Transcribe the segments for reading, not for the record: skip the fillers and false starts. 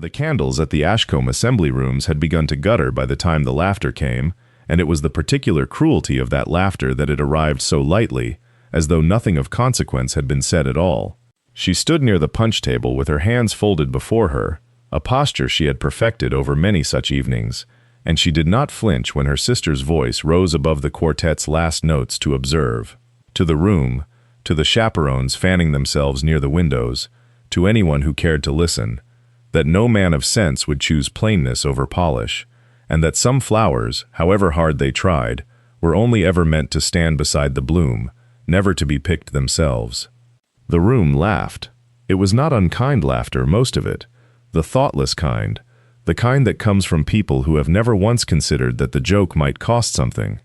The candles at the Ashcombe assembly rooms had begun to gutter by the time the laughter came, and it was the particular cruelty of that laughter that it arrived so lightly, as though nothing of consequence had been said at all. She stood near the punch table with her hands folded before her, a posture she had perfected over many such evenings, and she did not flinch when her sister's voice rose above the quartet's last notes to observe. To the room, to the chaperones fanning themselves near the windows, to anyone who cared to listen, that no man of sense would choose plainness over polish, and that some flowers, however hard they tried, were only ever meant to stand beside the bloom, never to be picked themselves. The room laughed. It was not unkind laughter, most of it, the thoughtless kind, the kind that comes from people who have never once considered that the joke might cost something.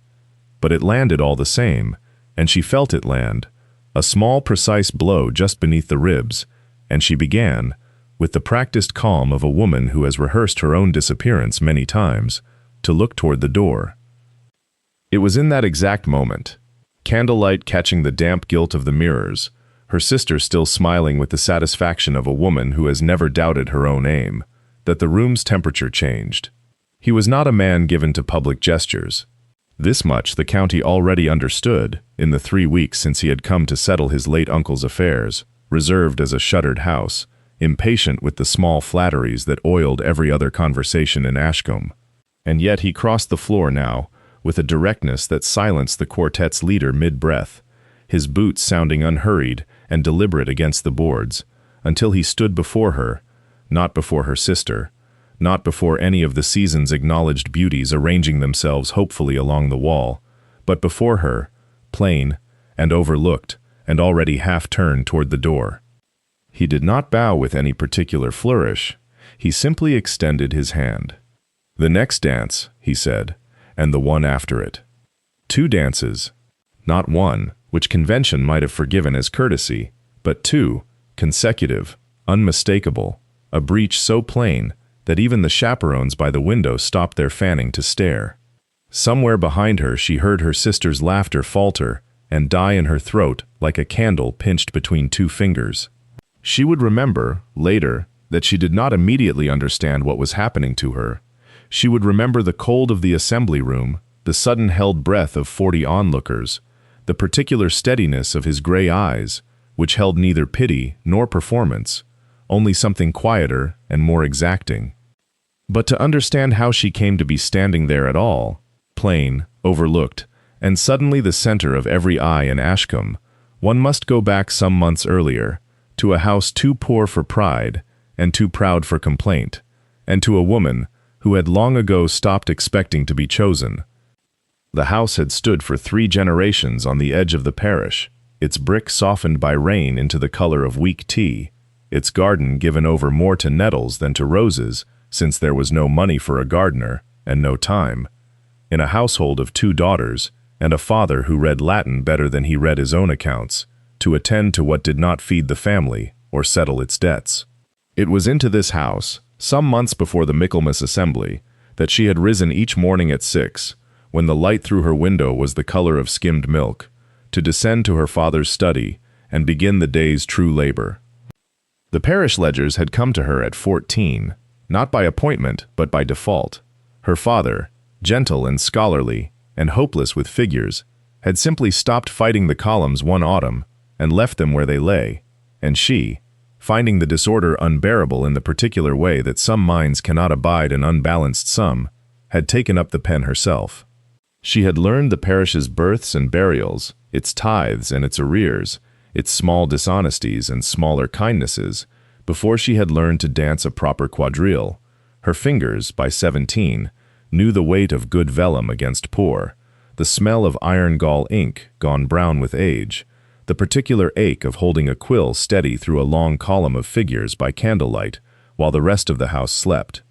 But it landed all the same, and she felt it land, a small precise blow just beneath the ribs, and she began, with the practiced calm of a woman who has rehearsed her own disappearance many times, to look toward the door. It was in that exact moment, candlelight catching the damp gilt of the mirrors, her sister still smiling with the satisfaction of a woman who has never doubted her own aim, that the room's temperature changed. He was not a man given to public gestures. This much the county already understood in the 3 weeks since he had come to settle his late uncle's affairs, reserved as a shuttered house, impatient with the small flatteries that oiled every other conversation in Ashcombe. And yet he crossed the floor now, with a directness that silenced the quartet's leader mid-breath, his boots sounding unhurried and deliberate against the boards, until he stood before her, not before her sister, not before any of the season's acknowledged beauties arranging themselves hopefully along the wall, but before her, plain and overlooked, and already half-turned toward the door. He did not bow with any particular flourish. He simply extended his hand. "The next dance," he said, "and the one after it. 2 dances, not one, which convention might have forgiven as courtesy, but 2, consecutive, unmistakable, a breach so plain that even the chaperones by the window stopped their fanning to stare. Somewhere behind her she heard her sister's laughter falter and die in her throat like a candle pinched between 2 fingers. She would remember, later, that she did not immediately understand what was happening to her. She would remember the cold of the assembly room, the sudden held breath of 40 onlookers, the particular steadiness of his gray eyes, which held neither pity nor performance, only something quieter and more exacting. But to understand how she came to be standing there at all, plain, overlooked, and suddenly the center of every eye in Ashcombe, one must go back some months earlier, to a house too poor for pride and too proud for complaint, and to a woman who had long ago stopped expecting to be chosen. The house had stood for 3 generations on the edge of the parish, its brick softened by rain into the color of weak tea, its garden given over more to nettles than to roses, since there was no money for a gardener and no time, in a household of 2 daughters and a father who read Latin better than he read his own accounts, to attend to what did not feed the family or settle its debts. It was into this house, some months before the Michaelmas assembly, that she had risen each morning at 6, when the light through her window was the color of skimmed milk, to descend to her father's study and begin the day's true labor. The parish ledgers had come to her at 14, not by appointment but by default. Her father, gentle and scholarly and hopeless with figures, had simply stopped fighting the columns one autumn and left them where they lay, and she, finding the disorder unbearable in the particular way that some minds cannot abide an unbalanced sum, had taken up the pen herself. She had learned the parish's births and burials, its tithes and its arrears, its small dishonesties and smaller kindnesses, before she had learned to dance a proper quadrille. Her fingers, by 17, knew the weight of good vellum against poor, the smell of iron gall ink gone brown with age, the particular ache of holding a quill steady through a long column of figures by candlelight while the rest of the house slept.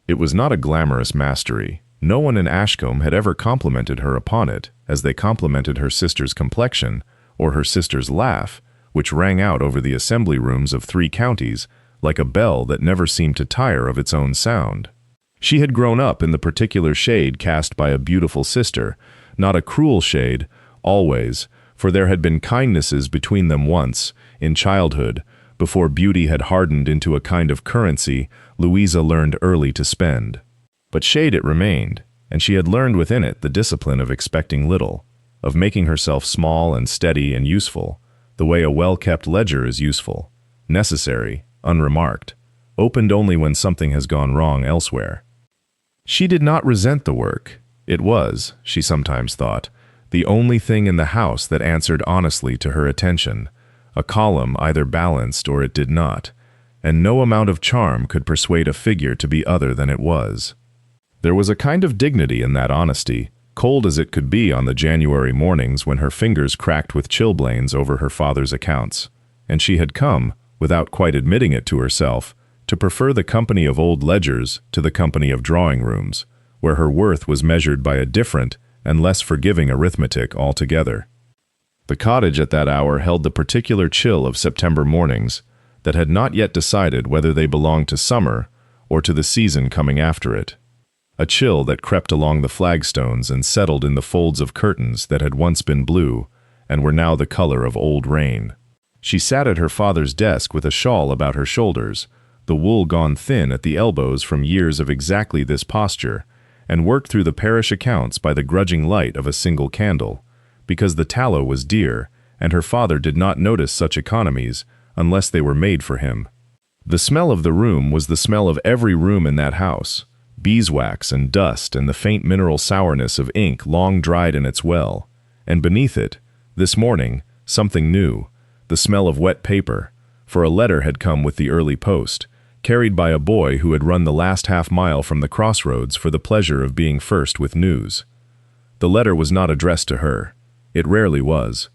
It was not a glamorous mastery. No one in Ashcombe had ever complimented her upon it as they complimented her sister's complexion or her sister's laugh, which rang out over the assembly rooms of 3 counties like a bell that never seemed to tire of its own sound. She had grown up in the particular shade cast by a beautiful sister, not a cruel shade, always, for there had been kindnesses between them once, in childhood, Before beauty had hardened into a kind of currency, Louisa learned early to spend. But shade it remained, and she had learned within it the discipline of expecting little, of making herself small and steady and useful, the way a well-kept ledger is useful, necessary, unremarked, opened only when something has gone wrong elsewhere. She did not resent the work. It was, she sometimes thought, the only thing in the house that answered honestly to her attention. A column either balanced or it did not, and no amount of charm could persuade a figure to be other than it was. There was a kind of dignity in that honesty, cold as it could be on the January mornings when her fingers cracked with chilblains over her father's accounts, and she had come, without quite admitting it to herself, to prefer the company of old ledgers to the company of drawing rooms, where her worth was measured by a different and less forgiving arithmetic altogether. The cottage at that hour held the particular chill of September mornings that had not yet decided whether they belonged to summer or to the season coming after it. A chill that crept along the flagstones and settled in the folds of curtains that had once been blue and were now the color of old rain. She sat at her father's desk with a shawl about her shoulders, the wool gone thin at the elbows from years of exactly this posture, and worked through the parish accounts by the grudging light of a single candle, because the tallow was dear, and her father did not notice such economies unless they were made for him. The smell of the room was the smell of every room in that house, beeswax and dust and the faint mineral sourness of ink long dried in its well, and beneath it, this morning, something new, the smell of wet paper, for a letter had come with the early post, carried by a boy who had run the last half-mile from the crossroads for the pleasure of being first with news. The letter was not addressed to her. It rarely was.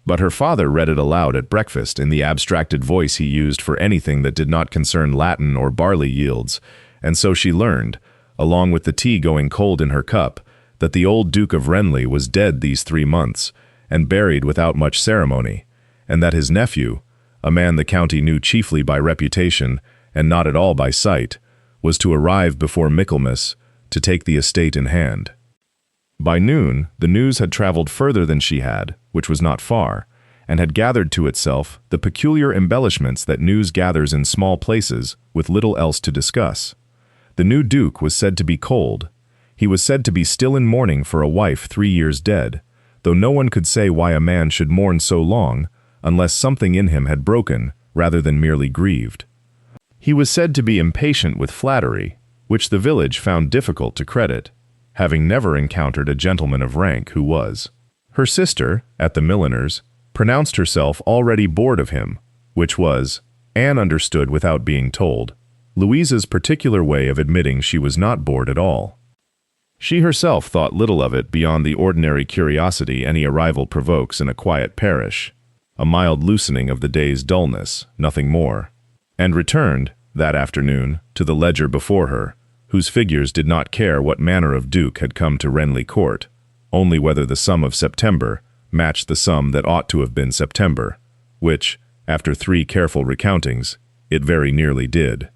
But her father read it aloud at breakfast in the abstracted voice he used for anything that did not concern Latin or barley yields, and so she learned, along with the tea going cold in her cup, that the old Duke of Renly was dead these 3 months, and buried without much ceremony, and that his nephew, a man the county knew chiefly by reputation and not at all by sight, was to arrive before Michaelmas to take the estate in hand. By noon, the news had traveled further than she had, which was not far, and had gathered to itself the peculiar embellishments that news gathers in small places with little else to discuss. The new duke was said to be cold. He was said to be still in mourning for a wife 3 years dead, though no one could say why a man should mourn so long unless something in him had broken rather than merely grieved. He was said to be impatient with flattery, which the village found difficult to credit, having never encountered a gentleman of rank who was. Her sister, at the milliner's, pronounced herself already bored of him, which was, Anne understood without being told, Louisa's particular way of admitting she was not bored at all. She herself thought little of it beyond the ordinary curiosity any arrival provokes in a quiet parish, a mild loosening of the day's dullness, nothing more, and returned, that afternoon, to the ledger before her, whose figures did not care what manner of duke had come to Renly Court, only whether the sum of September matched the sum that ought to have been September, which, after 3 careful recountings, it very nearly did.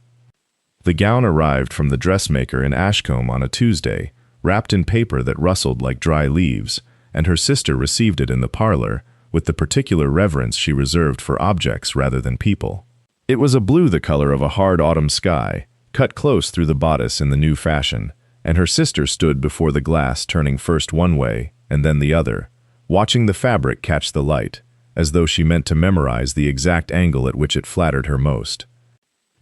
The gown arrived from the dressmaker in Ashcombe on a Tuesday, wrapped in paper that rustled like dry leaves, and her sister received it in the parlor with the particular reverence she reserved for objects rather than people. It was a blue the color of a hard autumn sky, cut close through the bodice in the new fashion, and her sister stood before the glass turning first one way and then the other, watching the fabric catch the light, as though she meant to memorize the exact angle at which it flattered her most.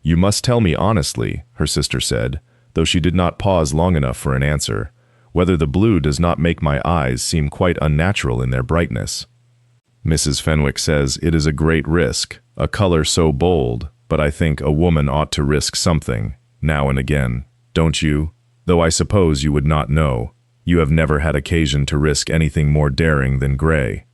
"You must tell me honestly," her sister said, though she did not pause long enough for an answer, "whether the blue does not make my eyes seem quite unnatural in their brightness." "Mrs. Fenwick says it is a great risk, a color so bold, but I think a woman ought to risk something, now and again, don't you? Though I suppose you would not know. You have never had occasion to risk anything more daring than gray."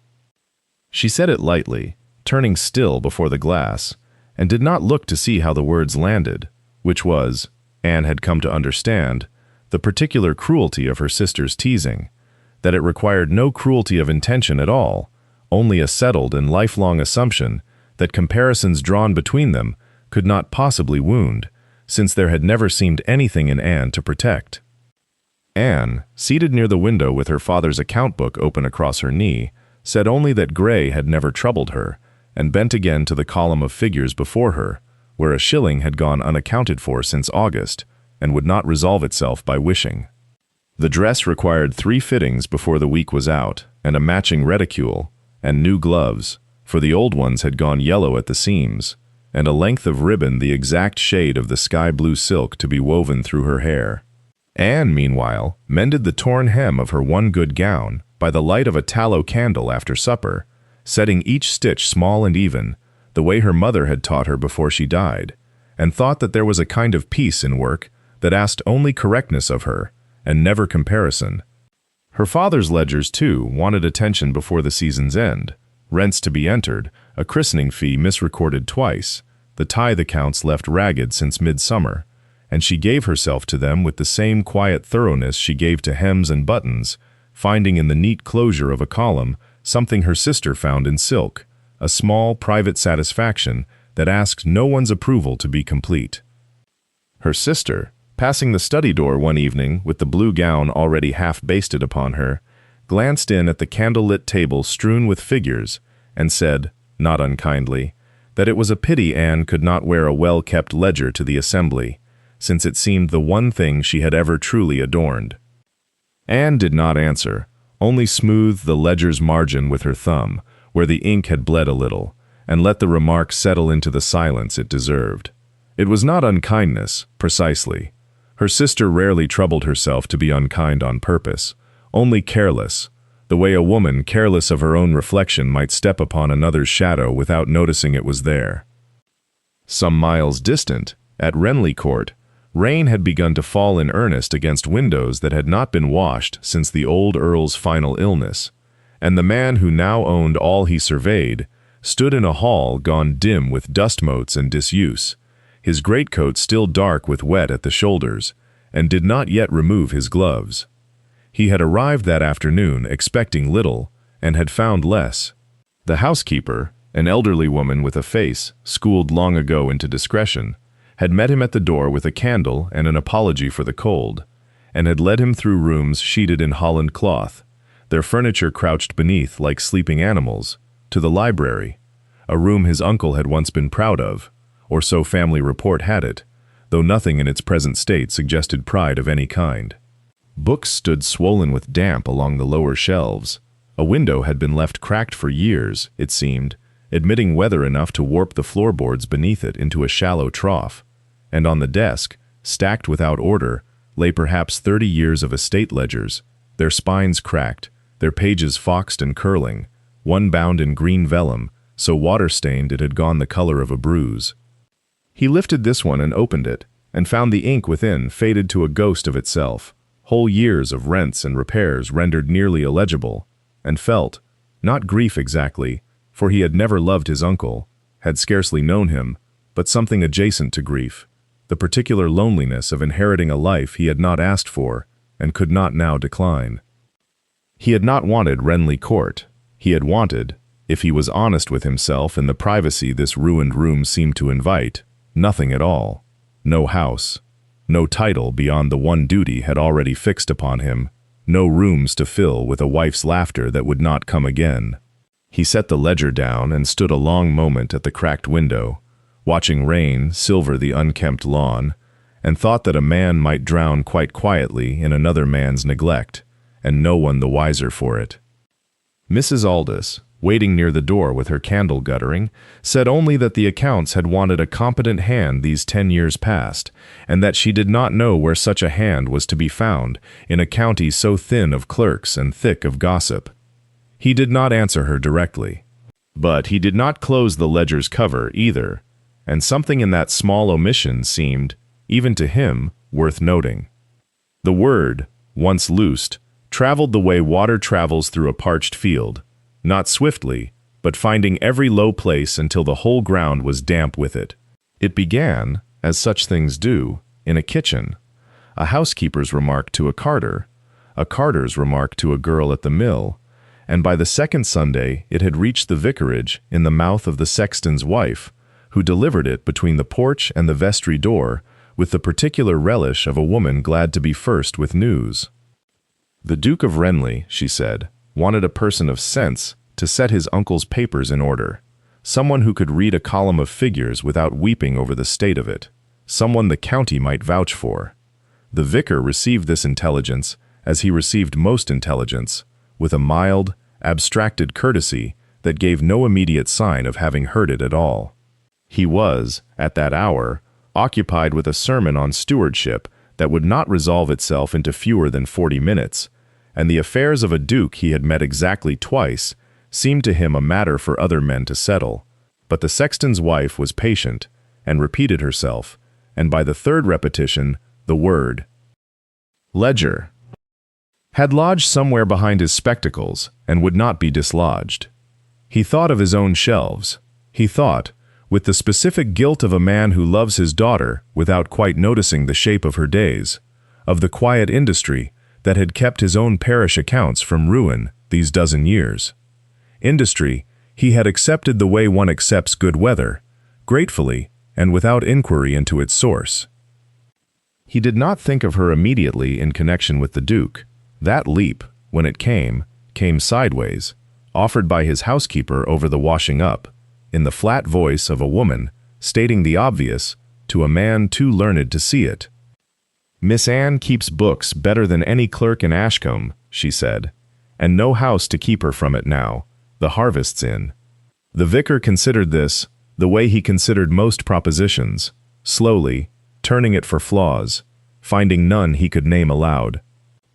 She said it lightly, turning still before the glass, and did not look to see how the words landed, which was, Anne had come to understand, the particular cruelty of her sister's teasing, that it required no cruelty of intention at all, only a settled and lifelong assumption that comparisons drawn between them could not possibly wound, since there had never seemed anything in Anne to protect. Anne, seated near the window with her father's account book open across her knee, said only that gray had never troubled her, and bent again to the column of figures before her, where a shilling had gone unaccounted for since August, and would not resolve itself by wishing. The dress required 3 fittings before the week was out, and a matching reticule, and new gloves, for the old ones had gone yellow at the seams, and a length of ribbon the exact shade of the sky-blue silk to be woven through her hair. Anne, meanwhile, mended the torn hem of her one good gown by the light of a tallow candle after supper, setting each stitch small and even, the way her mother had taught her before she died, and thought that there was a kind of peace in work that asked only correctness of her, and never comparison. Her father's ledgers, too, wanted attention before the season's end, rents to be entered, a christening fee misrecorded twice, the tithe accounts left ragged since midsummer, and she gave herself to them with the same quiet thoroughness she gave to hems and buttons, finding in the neat closure of a column something her sister found in silk, a small private satisfaction that asked no one's approval to be complete. Her sister, passing the study door one evening with the blue gown already half basted upon her, glanced in at the candle-lit table strewn with figures, and said, not unkindly, that it was a pity Anne could not wear a well-kept ledger to the assembly, since it seemed the one thing she had ever truly adorned. Anne did not answer, only smoothed the ledger's margin with her thumb, where the ink had bled a little, and let the remark settle into the silence it deserved. It was not unkindness, precisely. Her sister rarely troubled herself to be unkind on purpose, only careless, the way a woman careless of her own reflection might step upon another's shadow without noticing it was there. Some miles distant, at Renly Court, rain had begun to fall in earnest against windows that had not been washed since the old earl's final illness, and the man who now owned all he surveyed stood in a hall gone dim with dust motes and disuse, his greatcoat still dark with wet at the shoulders, and did not yet remove his gloves. He had arrived that afternoon expecting little, and had found less. The housekeeper, an elderly woman with a face schooled long ago into discretion, had met him at the door with a candle and an apology for the cold, and had led him through rooms sheeted in Holland cloth, their furniture crouched beneath like sleeping animals, to the library, a room his uncle had once been proud of, or so family report had it, though nothing in its present state suggested pride of any kind. Books stood swollen with damp along the lower shelves. A window had been left cracked for years, it seemed, admitting weather enough to warp the floorboards beneath it into a shallow trough, and on the desk, stacked without order, lay perhaps 30 years of estate ledgers, their spines cracked, their pages foxed and curling, one bound in green vellum, so water-stained it had gone the color of a bruise. He lifted this one and opened it, and found the ink within faded to a ghost of itself, whole years of rents and repairs rendered nearly illegible, and felt, not grief exactly, for he had never loved his uncle, had scarcely known him, but something adjacent to grief, the particular loneliness of inheriting a life he had not asked for and could not now decline. He had not wanted Renly Court. He had wanted, if he was honest with himself in the privacy this ruined room seemed to invite, nothing at all. No house, no title beyond the one duty had already fixed upon him, no rooms to fill with a wife's laughter that would not come again. He set the ledger down and stood a long moment at the cracked window, watching rain silver the unkempt lawn, and thought that a man might drown quite quietly in another man's neglect, and no one the wiser for it. Mrs. Aldous, waiting near the door with her candle guttering, said only that the accounts had wanted a competent hand these 10 years past, and that she did not know where such a hand was to be found in a county so thin of clerks and thick of gossip. He did not answer her directly. But he did not close the ledger's cover either, and something in that small omission seemed, even to him, worth noting. The word, once loosed, traveled the way water travels through a parched field, not swiftly, but finding every low place until the whole ground was damp with it. It began, as such things do, in a kitchen, a housekeeper's remark to a carter, a carter's remark to a girl at the mill, and by the second Sunday it had reached the vicarage in the mouth of the sexton's wife, who delivered it between the porch and the vestry door with the particular relish of a woman glad to be first with news. The Duke of Renly, she said, wanted a person of sense to set his uncle's papers in order, someone who could read a column of figures without weeping over the state of it, someone the county might vouch for. The vicar received this intelligence as he received most intelligence, with a mild, abstracted courtesy that gave no immediate sign of having heard it at all. He was, at that hour, occupied with a sermon on stewardship that would not resolve itself into fewer than 40 minutes, and the affairs of a duke he had met exactly twice seemed to him a matter for other men to settle. But the sexton's wife was patient, and repeated herself, and by the third repetition, the word ledger had lodged somewhere behind his spectacles and would not be dislodged. He thought of his own shelves. He thought, with the specific guilt of a man who loves his daughter without quite noticing the shape of her days, of the quiet industry that had kept his own parish accounts from ruin these dozen years. Industry he had accepted the way one accepts good weather, gratefully and without inquiry into its source. He did not think of her immediately in connection with the Duke. That leap, when it came sideways, offered by his housekeeper over the washing up, in the flat voice of a woman, stating the obvious to a man too learned to see it. "Miss Anne keeps books better than any clerk in Ashcombe," she said, "and no house to keep her from it now, the harvest's in." The vicar considered this the way he considered most propositions, slowly, turning it for flaws, finding none he could name aloud.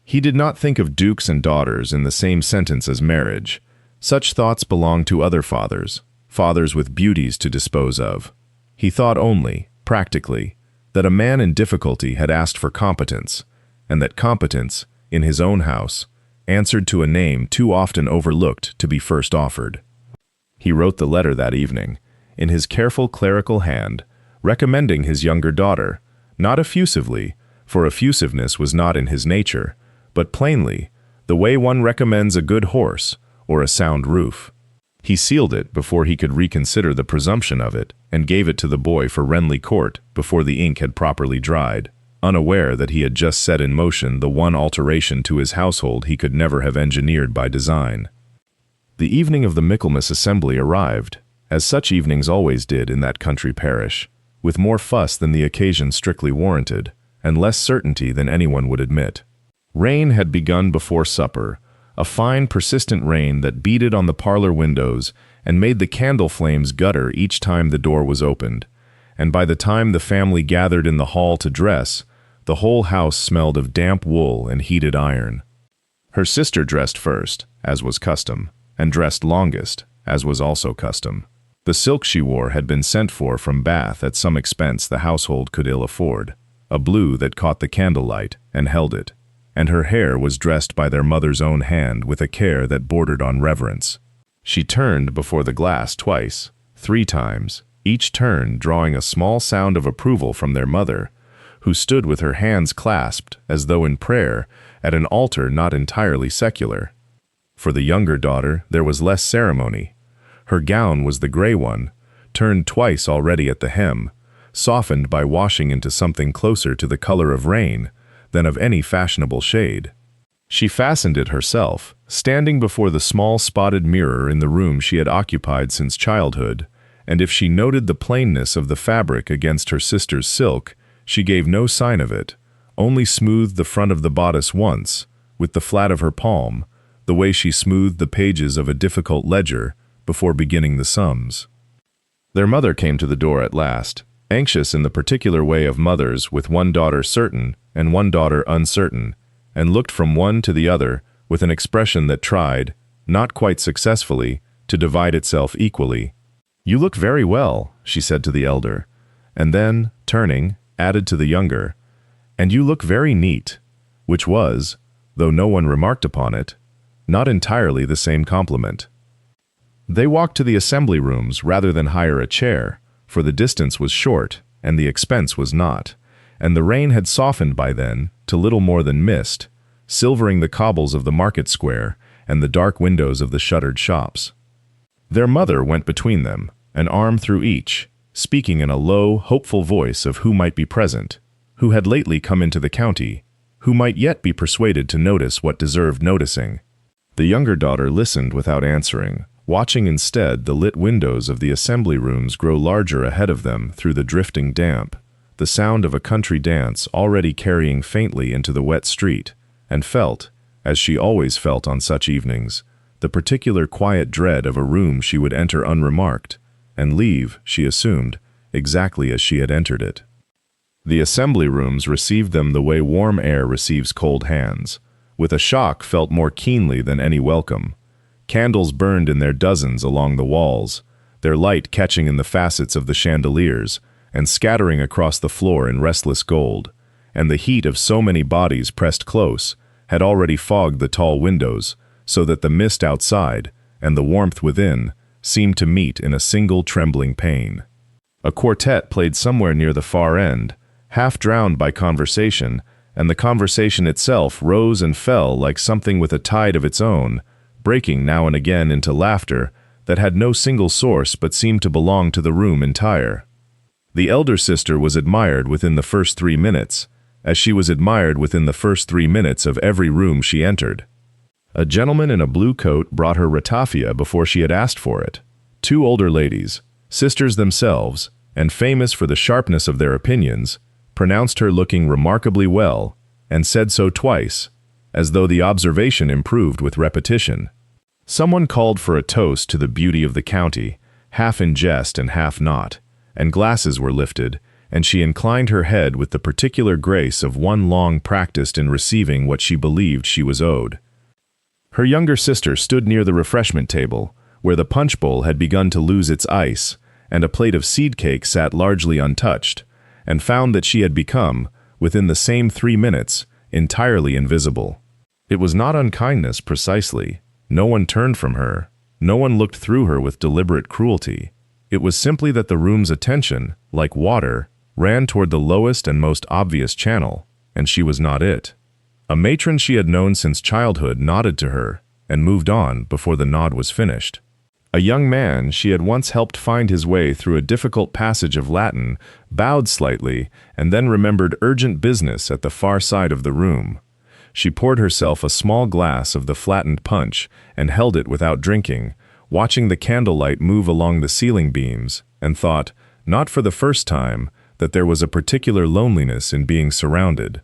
He did not think of dukes and daughters in the same sentence as marriage. Such thoughts belonged to other fathers, fathers with beauties to dispose of. He thought only, practically, that a man in difficulty had asked for competence, and that competence, in his own house, answered to a name too often overlooked to be first offered. He wrote the letter that evening, in his careful clerical hand, recommending his younger daughter, not effusively, for effusiveness was not in his nature, but plainly, the way one recommends a good horse or a sound roof. He sealed it before he could reconsider the presumption of it, and gave it to the boy for Renly Court before the ink had properly dried, unaware that he had just set in motion the one alteration to his household he could never have engineered by design. The evening of the Michaelmas assembly arrived, as such evenings always did in that country parish, with more fuss than the occasion strictly warranted, and less certainty than anyone would admit. Rain had begun before supper, a fine persistent rain that beaded on the parlor windows and made the candle flames gutter each time the door was opened, and by the time the family gathered in the hall to dress, the whole house smelled of damp wool and heated iron. Her sister dressed first, as was custom, and dressed longest, as was also custom. The silk she wore had been sent for from Bath at some expense the household could ill afford, a blue that caught the candlelight and held it, and her hair was dressed by their mother's own hand with a care that bordered on reverence. She turned before the glass twice, 3 times, each turn drawing a small sound of approval from their mother, who stood with her hands clasped as though in prayer at an altar not entirely secular. For the younger daughter there was less ceremony. Her gown was the gray one, turned twice already at the hem, softened by washing into something closer to the color of rain than of any fashionable shade. She fastened it herself, standing before the small spotted mirror in the room she had occupied since childhood, and if she noted the plainness of the fabric against her sister's silk, she gave no sign of it, only smoothed the front of the bodice once, with the flat of her palm, the way she smoothed the pages of a difficult ledger before beginning the sums. Their mother came to the door at last, anxious in the particular way of mothers with one daughter certain and one daughter uncertain, and looked from one to the other with an expression that tried, not quite successfully, to divide itself equally. "You look very well," she said to the elder, and then, turning, added to the younger, "And you look very neat," which was, though no one remarked upon it, not entirely the same compliment. They walked to the assembly rooms rather than hire a chair, for the distance was short and the expense was not, and the rain had softened by then to little more than mist, silvering the cobbles of the market square and the dark windows of the shuttered shops. Their mother went between them, an arm through each, speaking in a low, hopeful voice of who might be present, who had lately come into the county, who might yet be persuaded to notice what deserved noticing. The younger daughter listened without answering, watching instead the lit windows of the assembly rooms grow larger ahead of them through the drifting damp, the sound of a country dance already carrying faintly into the wet street, and felt, as she always felt on such evenings, the particular quiet dread of a room she would enter unremarked, and leave, she assumed, exactly as she had entered it. The assembly rooms received them the way warm air receives cold hands, with a shock felt more keenly than any welcome. Candles burned in their dozens along the walls, their light catching in the facets of the chandeliers and scattering across the floor in restless gold, and the heat of so many bodies pressed close had already fogged the tall windows, so that the mist outside and the warmth within seemed to meet in a single trembling pane. A quartet played somewhere near the far end, half drowned by conversation, and the conversation itself rose and fell like something with a tide of its own, breaking now and again into laughter that had no single source but seemed to belong to the room entire. The elder sister was admired within the first 3 minutes, as she was admired within the first 3 minutes of every room she entered. A gentleman in a blue coat brought her ratafia before she had asked for it. 2 older ladies, sisters themselves, and famous for the sharpness of their opinions, pronounced her looking remarkably well, and said so twice, as though the observation improved with repetition. Someone called for a toast to the beauty of the county, half in jest and half not, and glasses were lifted, and she inclined her head with the particular grace of one long practiced in receiving what she believed she was owed. Her younger sister stood near the refreshment table, where the punch bowl had begun to lose its ice, and a plate of seed cake sat largely untouched, and found that she had become, within the same 3 minutes, entirely invisible. It was not unkindness precisely. No one turned from her. No one looked through her with deliberate cruelty. It was simply that the room's attention, like water, ran toward the lowest and most obvious channel, and she was not it. A matron she had known since childhood nodded to her, and moved on before the nod was finished. A young man she had once helped find his way through a difficult passage of Latin bowed slightly and then remembered urgent business at the far side of the room. She poured herself a small glass of the flattened punch and held it without drinking, watching the candlelight move along the ceiling beams, and thought, not for the first time, that there was a particular loneliness in being surrounded.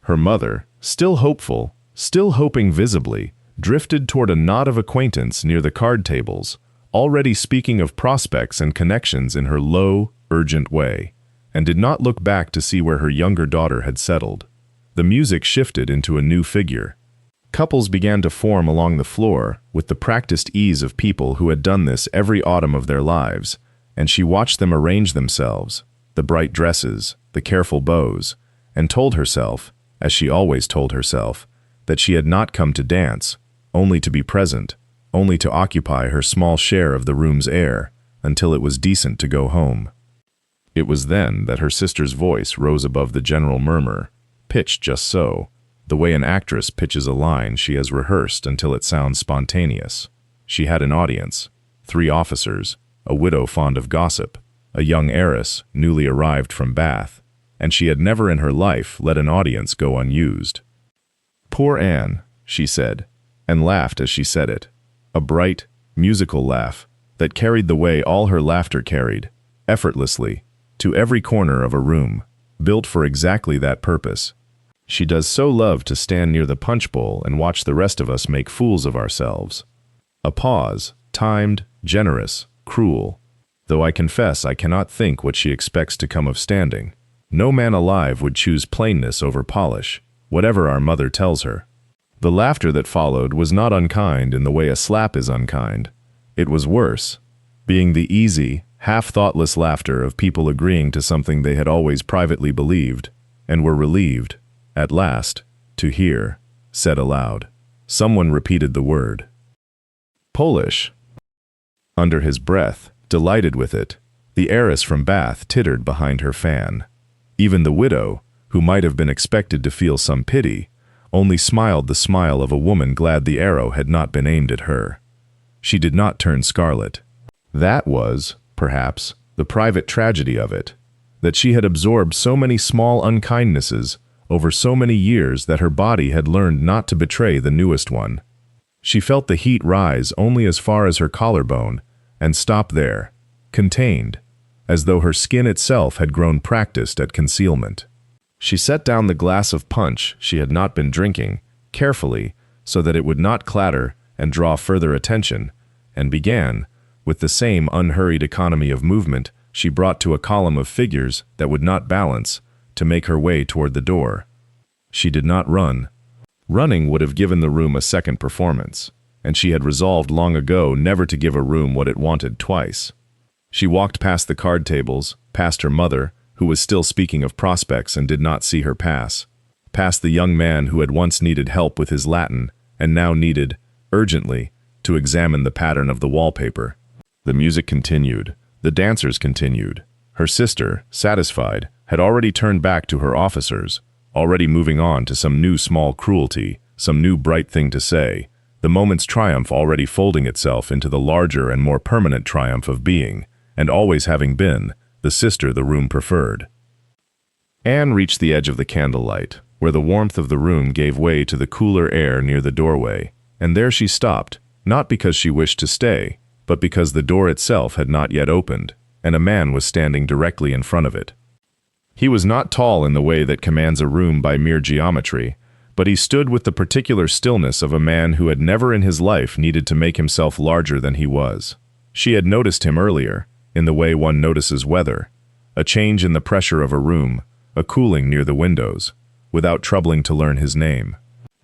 Her mother, still hopeful, still hoping visibly, drifted toward a knot of acquaintance near the card tables, already speaking of prospects and connections in her low, urgent way, and did not look back to see where her younger daughter had settled. The music shifted into a new figure. Couples began to form along the floor with the practiced ease of people who had done this every autumn of their lives, and she watched them arrange themselves, the bright dresses, the careful bows, and told herself, as she always told herself, that she had not come to dance, only to be present, only to occupy her small share of the room's air, until it was decent to go home. It was then that her sister's voice rose above the general murmur, pitched just so, the way an actress pitches a line she has rehearsed until it sounds spontaneous. She had an audience, 3 officers, a widow fond of gossip, a young heiress newly arrived from Bath, and she had never in her life let an audience go unused. "Poor Anne," she said, and laughed as she said it, a bright, musical laugh that carried the way all her laughter carried, effortlessly, to every corner of a room, built for exactly that purpose. "She does so love to stand near the punch bowl and watch the rest of us make fools of ourselves." A pause, timed, generous, cruel, though I confess I cannot think what she expects to come of standing. No man alive would choose plainness over polish, whatever our mother tells her. The laughter that followed was not unkind in the way a slap is unkind. It was worse, being the easy, half-thoughtless laughter of people agreeing to something they had always privately believed, and were relieved, at last, to hear, said aloud. Someone repeated the word. "Polish." Under his breath, delighted with it, the heiress from Bath tittered behind her fan. Even the widow, who might have been expected to feel some pity, only smiled the smile of a woman glad the arrow had not been aimed at her. She did not turn scarlet. That was, perhaps, the private tragedy of it, that she had absorbed so many small unkindnesses over so many years that her body had learned not to betray the newest one. She felt the heat rise only as far as her collarbone, and stop there, contained, as though her skin itself had grown practiced at concealment. She set down the glass of punch she had not been drinking, carefully, so that it would not clatter and draw further attention, and began, with the same unhurried economy of movement she brought to a column of figures that would not balance, to make her way toward the door. She did not run. Running would have given the room a second performance, and she had resolved long ago never to give a room what it wanted twice. She walked past the card tables, past her mother, who was still speaking of prospects and did not see her pass, past the young man who had once needed help with his Latin and now needed, urgently, to examine the pattern of the wallpaper. The music continued. The dancers continued. Her sister, satisfied, had already turned back to her officers, already moving on to some new small cruelty, some new bright thing to say, the moment's triumph already folding itself into the larger and more permanent triumph of being, and always having been, the sister the room preferred. Anne reached the edge of the candlelight, where the warmth of the room gave way to the cooler air near the doorway, and there she stopped, not because she wished to stay, but because the door itself had not yet opened, and a man was standing directly in front of it. He was not tall in the way that commands a room by mere geometry, but he stood with the particular stillness of a man who had never in his life needed to make himself larger than he was. She had noticed him earlier, in the way one notices weather, a change in the pressure of a room, a cooling near the windows, without troubling to learn his name.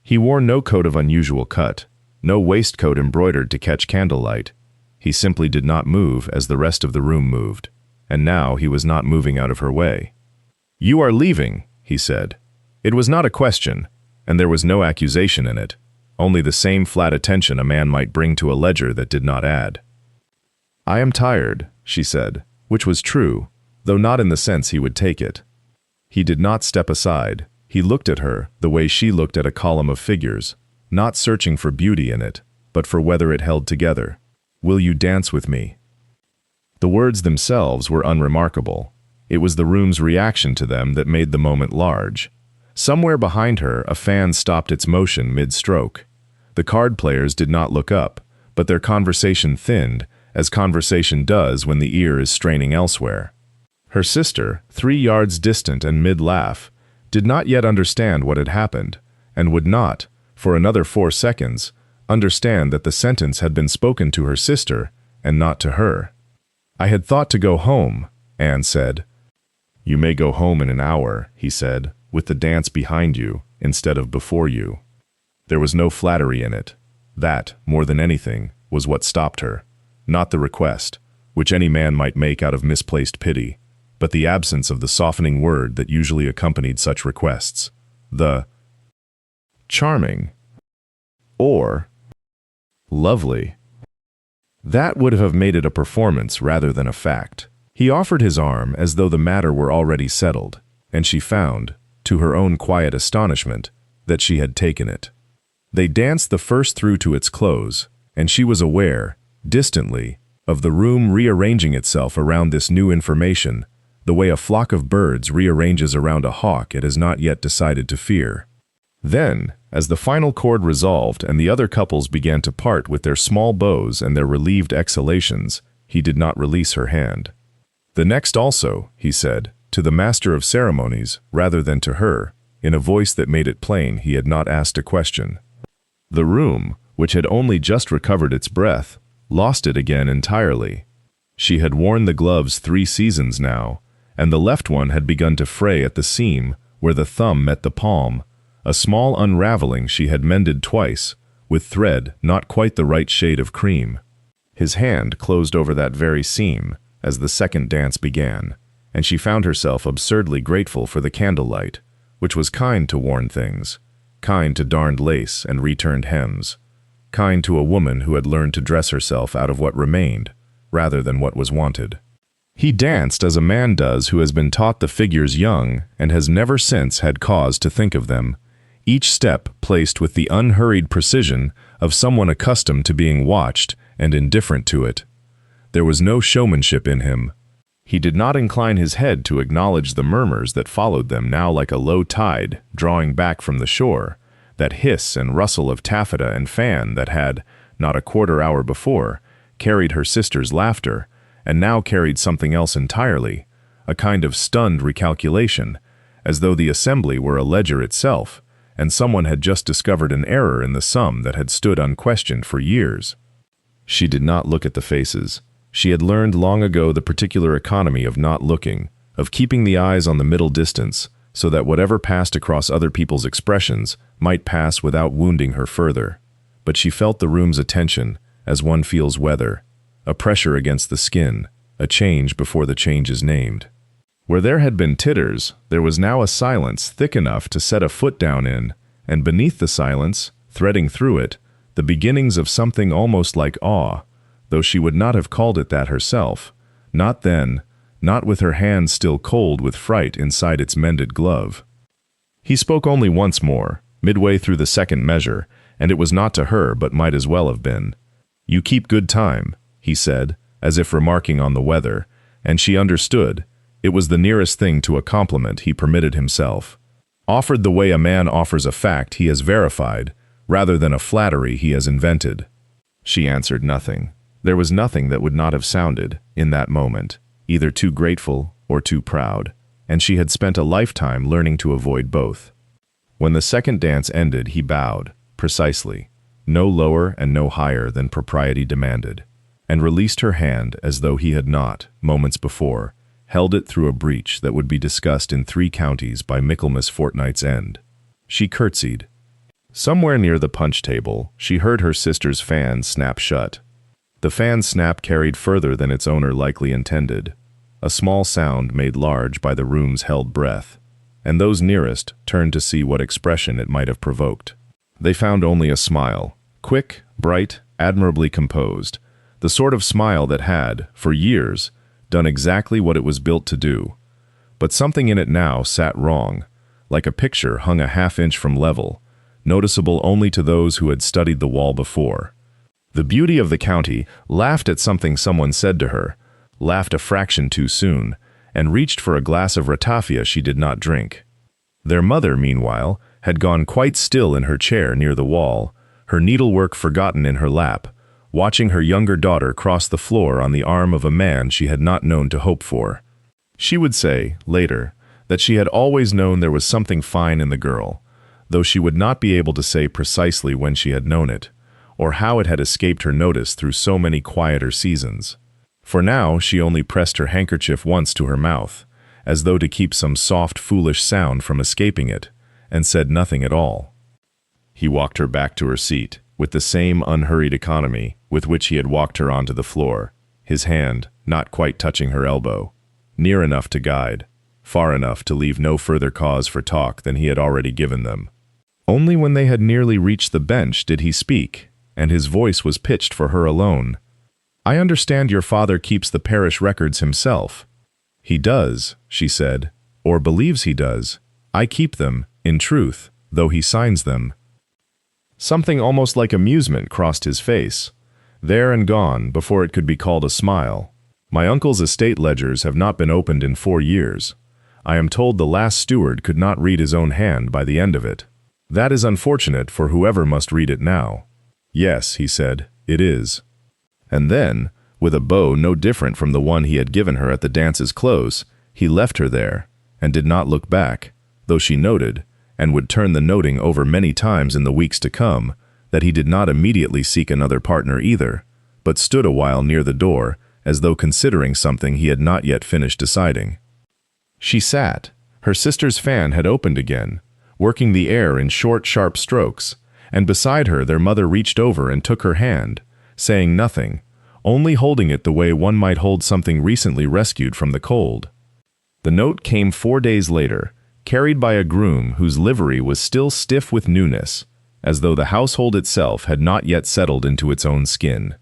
He wore no coat of unusual cut, no waistcoat embroidered to catch candlelight. He simply did not move as the rest of the room moved, and now he was not moving out of her way. "You are leaving," he said. It was not a question, and there was no accusation in it, only the same flat attention a man might bring to a ledger that did not add. "I am tired," she said, which was true, though not in the sense he would take it. He did not step aside. He looked at her the way she looked at a column of figures, not searching for beauty in it, but for whether it held together. "Will you dance with me?" The words themselves were unremarkable. It was the room's reaction to them that made the moment large. Somewhere behind her, a fan stopped its motion mid-stroke. The card players did not look up, but their conversation thinned, as conversation does when the ear is straining elsewhere. Her sister, 3 yards distant and mid-laugh, did not yet understand what had happened, and would not, for another 4 seconds, understand that the sentence had been spoken to her sister and not to her. "I had thought to go home," Anne said. "You may go home in an hour," he said, "with the dance behind you instead of before you." There was no flattery in it. That, more than anything, was what stopped her. Not the request, which any man might make out of misplaced pity, but the absence of the softening word that usually accompanied such requests. The charming or lovely. That would have made it a performance rather than a fact. He offered his arm as though the matter were already settled, and she found, to her own quiet astonishment, that she had taken it. They danced the first through to its close, and she was aware, distantly, of the room rearranging itself around this new information, the way a flock of birds rearranges around a hawk it has not yet decided to fear. Then, as the final chord resolved and the other couples began to part with their small bows and their relieved exhalations, he did not release her hand. "The next also," he said, to the master of ceremonies rather than to her, in a voice that made it plain he had not asked a question. The room, which had only just recovered its breath, lost it again entirely. She had worn the gloves 3 seasons now, and the left one had begun to fray at the seam where the thumb met the palm, a small unraveling she had mended twice, with thread not quite the right shade of cream. His hand closed over that very seam as the second dance began, and she found herself absurdly grateful for the candlelight, which was kind to worn things, kind to darned lace and returned hems, kind to a woman who had learned to dress herself out of what remained, rather than what was wanted. He danced as a man does who has been taught the figures young and has never since had cause to think of them, each step placed with the unhurried precision of someone accustomed to being watched and indifferent to it. There was no showmanship in him. He did not incline his head to acknowledge the murmurs that followed them now like a low tide drawing back from the shore, that hiss and rustle of taffeta and fan that had, not a quarter hour before, carried her sister's laughter, and now carried something else entirely, a kind of stunned recalculation, as though the assembly were a ledger itself, and someone had just discovered an error in the sum that had stood unquestioned for years. She did not look at the faces. She had learned long ago the particular economy of not looking, of keeping the eyes on the middle distance, so that whatever passed across other people's expressions might pass without wounding her further. But she felt the room's attention, as one feels weather, a pressure against the skin, a change before the change is named. Where there had been titters, there was now a silence thick enough to set a foot down in, and beneath the silence, threading through it, the beginnings of something almost like awe, though she would not have called it that herself, not then, not with her hands still cold with fright inside its mended glove. He spoke only once more, midway through the second measure, and it was not to her but might as well have been. "You keep good time," he said, as if remarking on the weather, and she understood. It was the nearest thing to a compliment he permitted himself. Offered the way a man offers a fact he has verified, rather than a flattery he has invented. She answered nothing. There was nothing that would not have sounded, in that moment, either too grateful or too proud, and she had spent a lifetime learning to avoid both. When the second dance ended, he bowed, precisely, no lower and no higher than propriety demanded, and released her hand as though he had not, moments before, held it through a breach that would be discussed in 3 counties by Michaelmas fortnight's end. She curtsied. Somewhere near the punch table, she heard her sister's fan snap shut. The fan's snap carried further than its owner likely intended, a small sound made large by the room's held breath, and those nearest turned to see what expression it might have provoked. They found only a smile, quick, bright, admirably composed, the sort of smile that had, for years, done exactly what it was built to do. But something in it now sat wrong, like a picture hung a half-inch from level, noticeable only to those who had studied the wall before. The beauty of the county laughed at something someone said to her, laughed a fraction too soon, and reached for a glass of ratafia she did not drink. Their mother, meanwhile, had gone quite still in her chair near the wall, her needlework forgotten in her lap, watching her younger daughter cross the floor on the arm of a man she had not known to hope for. She would say, later, that she had always known there was something fine in the girl, though she would not be able to say precisely when she had known it, or how it had escaped her notice through so many quieter seasons. For now she only pressed her handkerchief once to her mouth, as though to keep some soft, foolish sound from escaping it, and said nothing at all. He walked her back to her seat, with the same unhurried economy with which he had walked her onto the floor, his hand not quite touching her elbow, near enough to guide, far enough to leave no further cause for talk than he had already given them. Only when they had nearly reached the bench did he speak, and his voice was pitched for her alone. "I understand your father keeps the parish records himself." "He does," she said, "or believes he does. I keep them, in truth, though he signs them." Something almost like amusement crossed his face, there and gone before it could be called a smile. "My uncle's estate ledgers have not been opened in 4 years. I am told the last steward could not read his own hand by the end of it. That is unfortunate for whoever must read it now." "Yes," he said, "it is." And then, with a bow no different from the one he had given her at the dance's close, he left her there, and did not look back, though she noted, and would turn the noting over many times in the weeks to come, that he did not immediately seek another partner either, but stood a while near the door, as though considering something he had not yet finished deciding. She sat. Her sister's fan had opened again, working the air in short, sharp strokes, and beside her their mother reached over and took her hand, saying nothing, only holding it the way one might hold something recently rescued from the cold. The note came 4 days later, carried by a groom whose livery was still stiff with newness, as though the household itself had not yet settled into its own skin.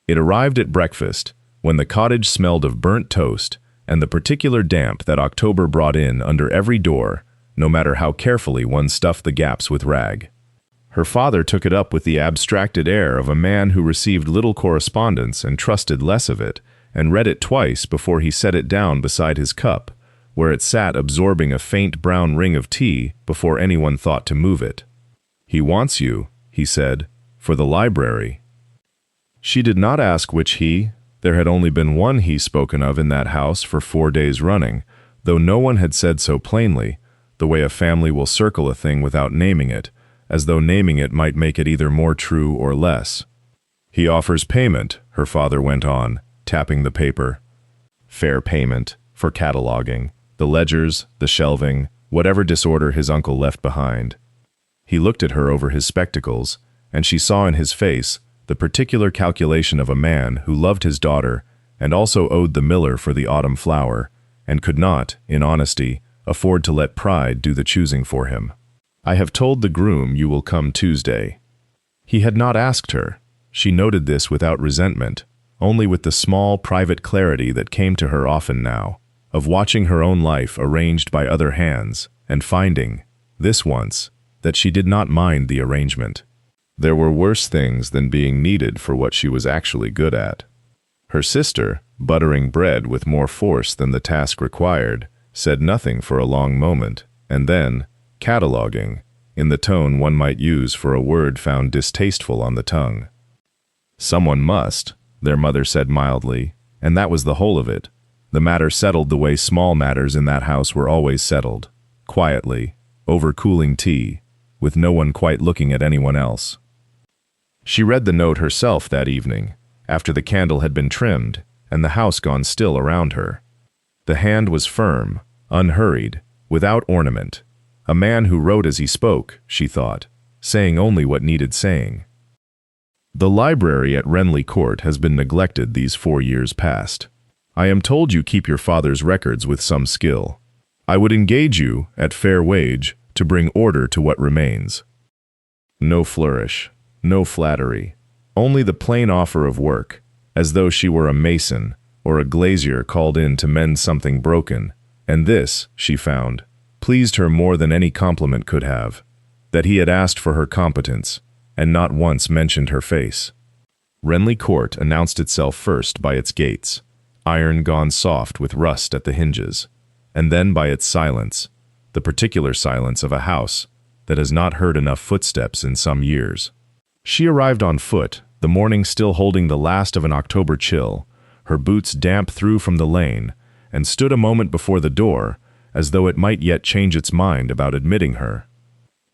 It arrived at breakfast, when the cottage smelled of burnt toast and the particular damp that October brought in under every door, no matter how carefully one stuffed the gaps with rag. Her father took it up with the abstracted air of a man who received little correspondence and trusted less of it, and read it twice before he set it down beside his cup, where it sat absorbing a faint brown ring of tea before anyone thought to move it. "He wants you," he said, "for the library." She did not ask which he. There had only been one he spoken of in that house for 4 days running, though no one had said so plainly, the way a family will circle a thing without naming it, as though naming it might make it either more true or less. "He offers payment," her father went on, tapping the paper. Fair payment, for cataloging, the ledgers, the shelving, whatever disorder his uncle left behind. He looked at her over his spectacles, and she saw in his face the particular calculation of a man who loved his daughter and also owed the miller for the autumn flower, and could not, in honesty, afford to let pride do the choosing for him. "I have told the groom you will come Tuesday." He had not asked her. She noted this without resentment, only with the small, private clarity that came to her often now, of watching her own life arranged by other hands, and finding, this once, that she did not mind the arrangement. There were worse things than being needed for what she was actually good at. Her sister, buttering bread with more force than the task required, said nothing for a long moment, and then, cataloging, in the tone one might use for a word found distasteful on the tongue. "Someone must," their mother said mildly, and that was the whole of it. The matter settled the way small matters in that house were always settled, quietly, over cooling tea, with no one quite looking at anyone else. She read the note herself that evening, after the candle had been trimmed and the house gone still around her. The hand was firm, unhurried, without ornament. A man who wrote as he spoke, she thought, saying only what needed saying. "The library at Renly Court has been neglected these 4 years past. I am told you keep your father's records with some skill. I would engage you, at fair wage, to bring order to what remains." No flourish, no flattery, only the plain offer of work, as though she were a mason or a glazier called in to mend something broken, and this, she found, pleased her more than any compliment could have, that he had asked for her competence, and not once mentioned her face. Renly Court announced itself first by its gates, iron gone soft with rust at the hinges, and then by its silence, the particular silence of a house that has not heard enough footsteps in some years. She arrived on foot, the morning still holding the last of an October chill, her boots damp through from the lane, and stood a moment before the door, as though it might yet change its mind about admitting her.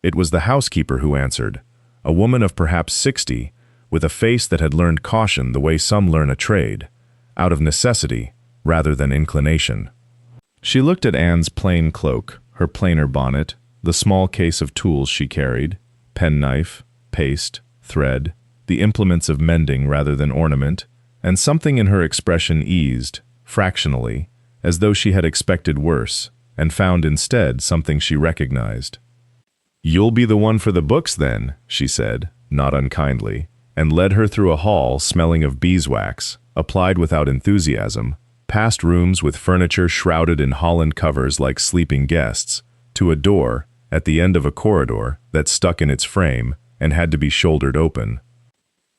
It was the housekeeper who answered, a woman of perhaps 60, with a face that had learned caution the way some learn a trade, out of necessity rather than inclination. She looked at Anne's plain cloak, her plainer bonnet, the small case of tools she carried, penknife, paste, thread, the implements of mending rather than ornament, and something in her expression eased, fractionally, as though she had expected worse, and found instead something she recognized. "You'll be the one for the books, then," she said, not unkindly, and led her through a hall smelling of beeswax, applied without enthusiasm, past rooms with furniture shrouded in holland covers like sleeping guests, to a door, at the end of a corridor, that stuck in its frame and had to be shouldered open.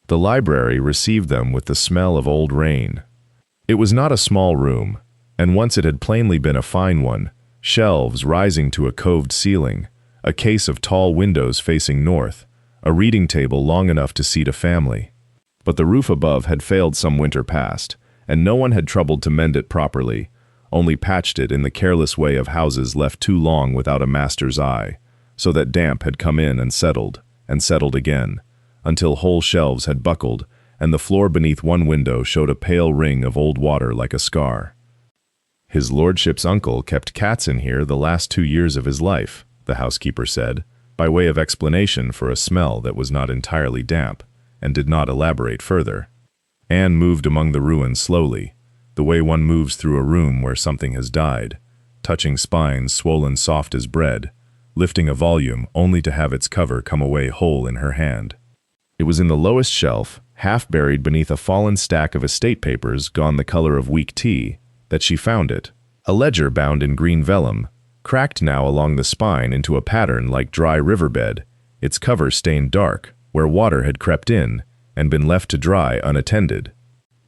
The library received them with the smell of old rain. It was not a small room, and once it had plainly been a fine one, shelves rising to a coved ceiling, a case of tall windows facing north, a reading table long enough to seat a family. But the roof above had failed some winter past, and no one had troubled to mend it properly, only patched it in the careless way of houses left too long without a master's eye, so that damp had come in and settled again, until whole shelves had buckled, and the floor beneath one window showed a pale ring of old water like a scar. "His lordship's uncle kept cats in here the last 2 years of his life," the housekeeper said, by way of explanation for a smell that was not entirely damp, and did not elaborate further. Anne moved among the ruins slowly, the way one moves through a room where something has died, touching spines swollen soft as bread, lifting a volume only to have its cover come away whole in her hand. It was in the lowest shelf, half buried beneath a fallen stack of estate papers gone the color of weak tea, that she found it, a ledger bound in green vellum, cracked now along the spine into a pattern like dry riverbed, its cover stained dark, where water had crept in and been left to dry unattended.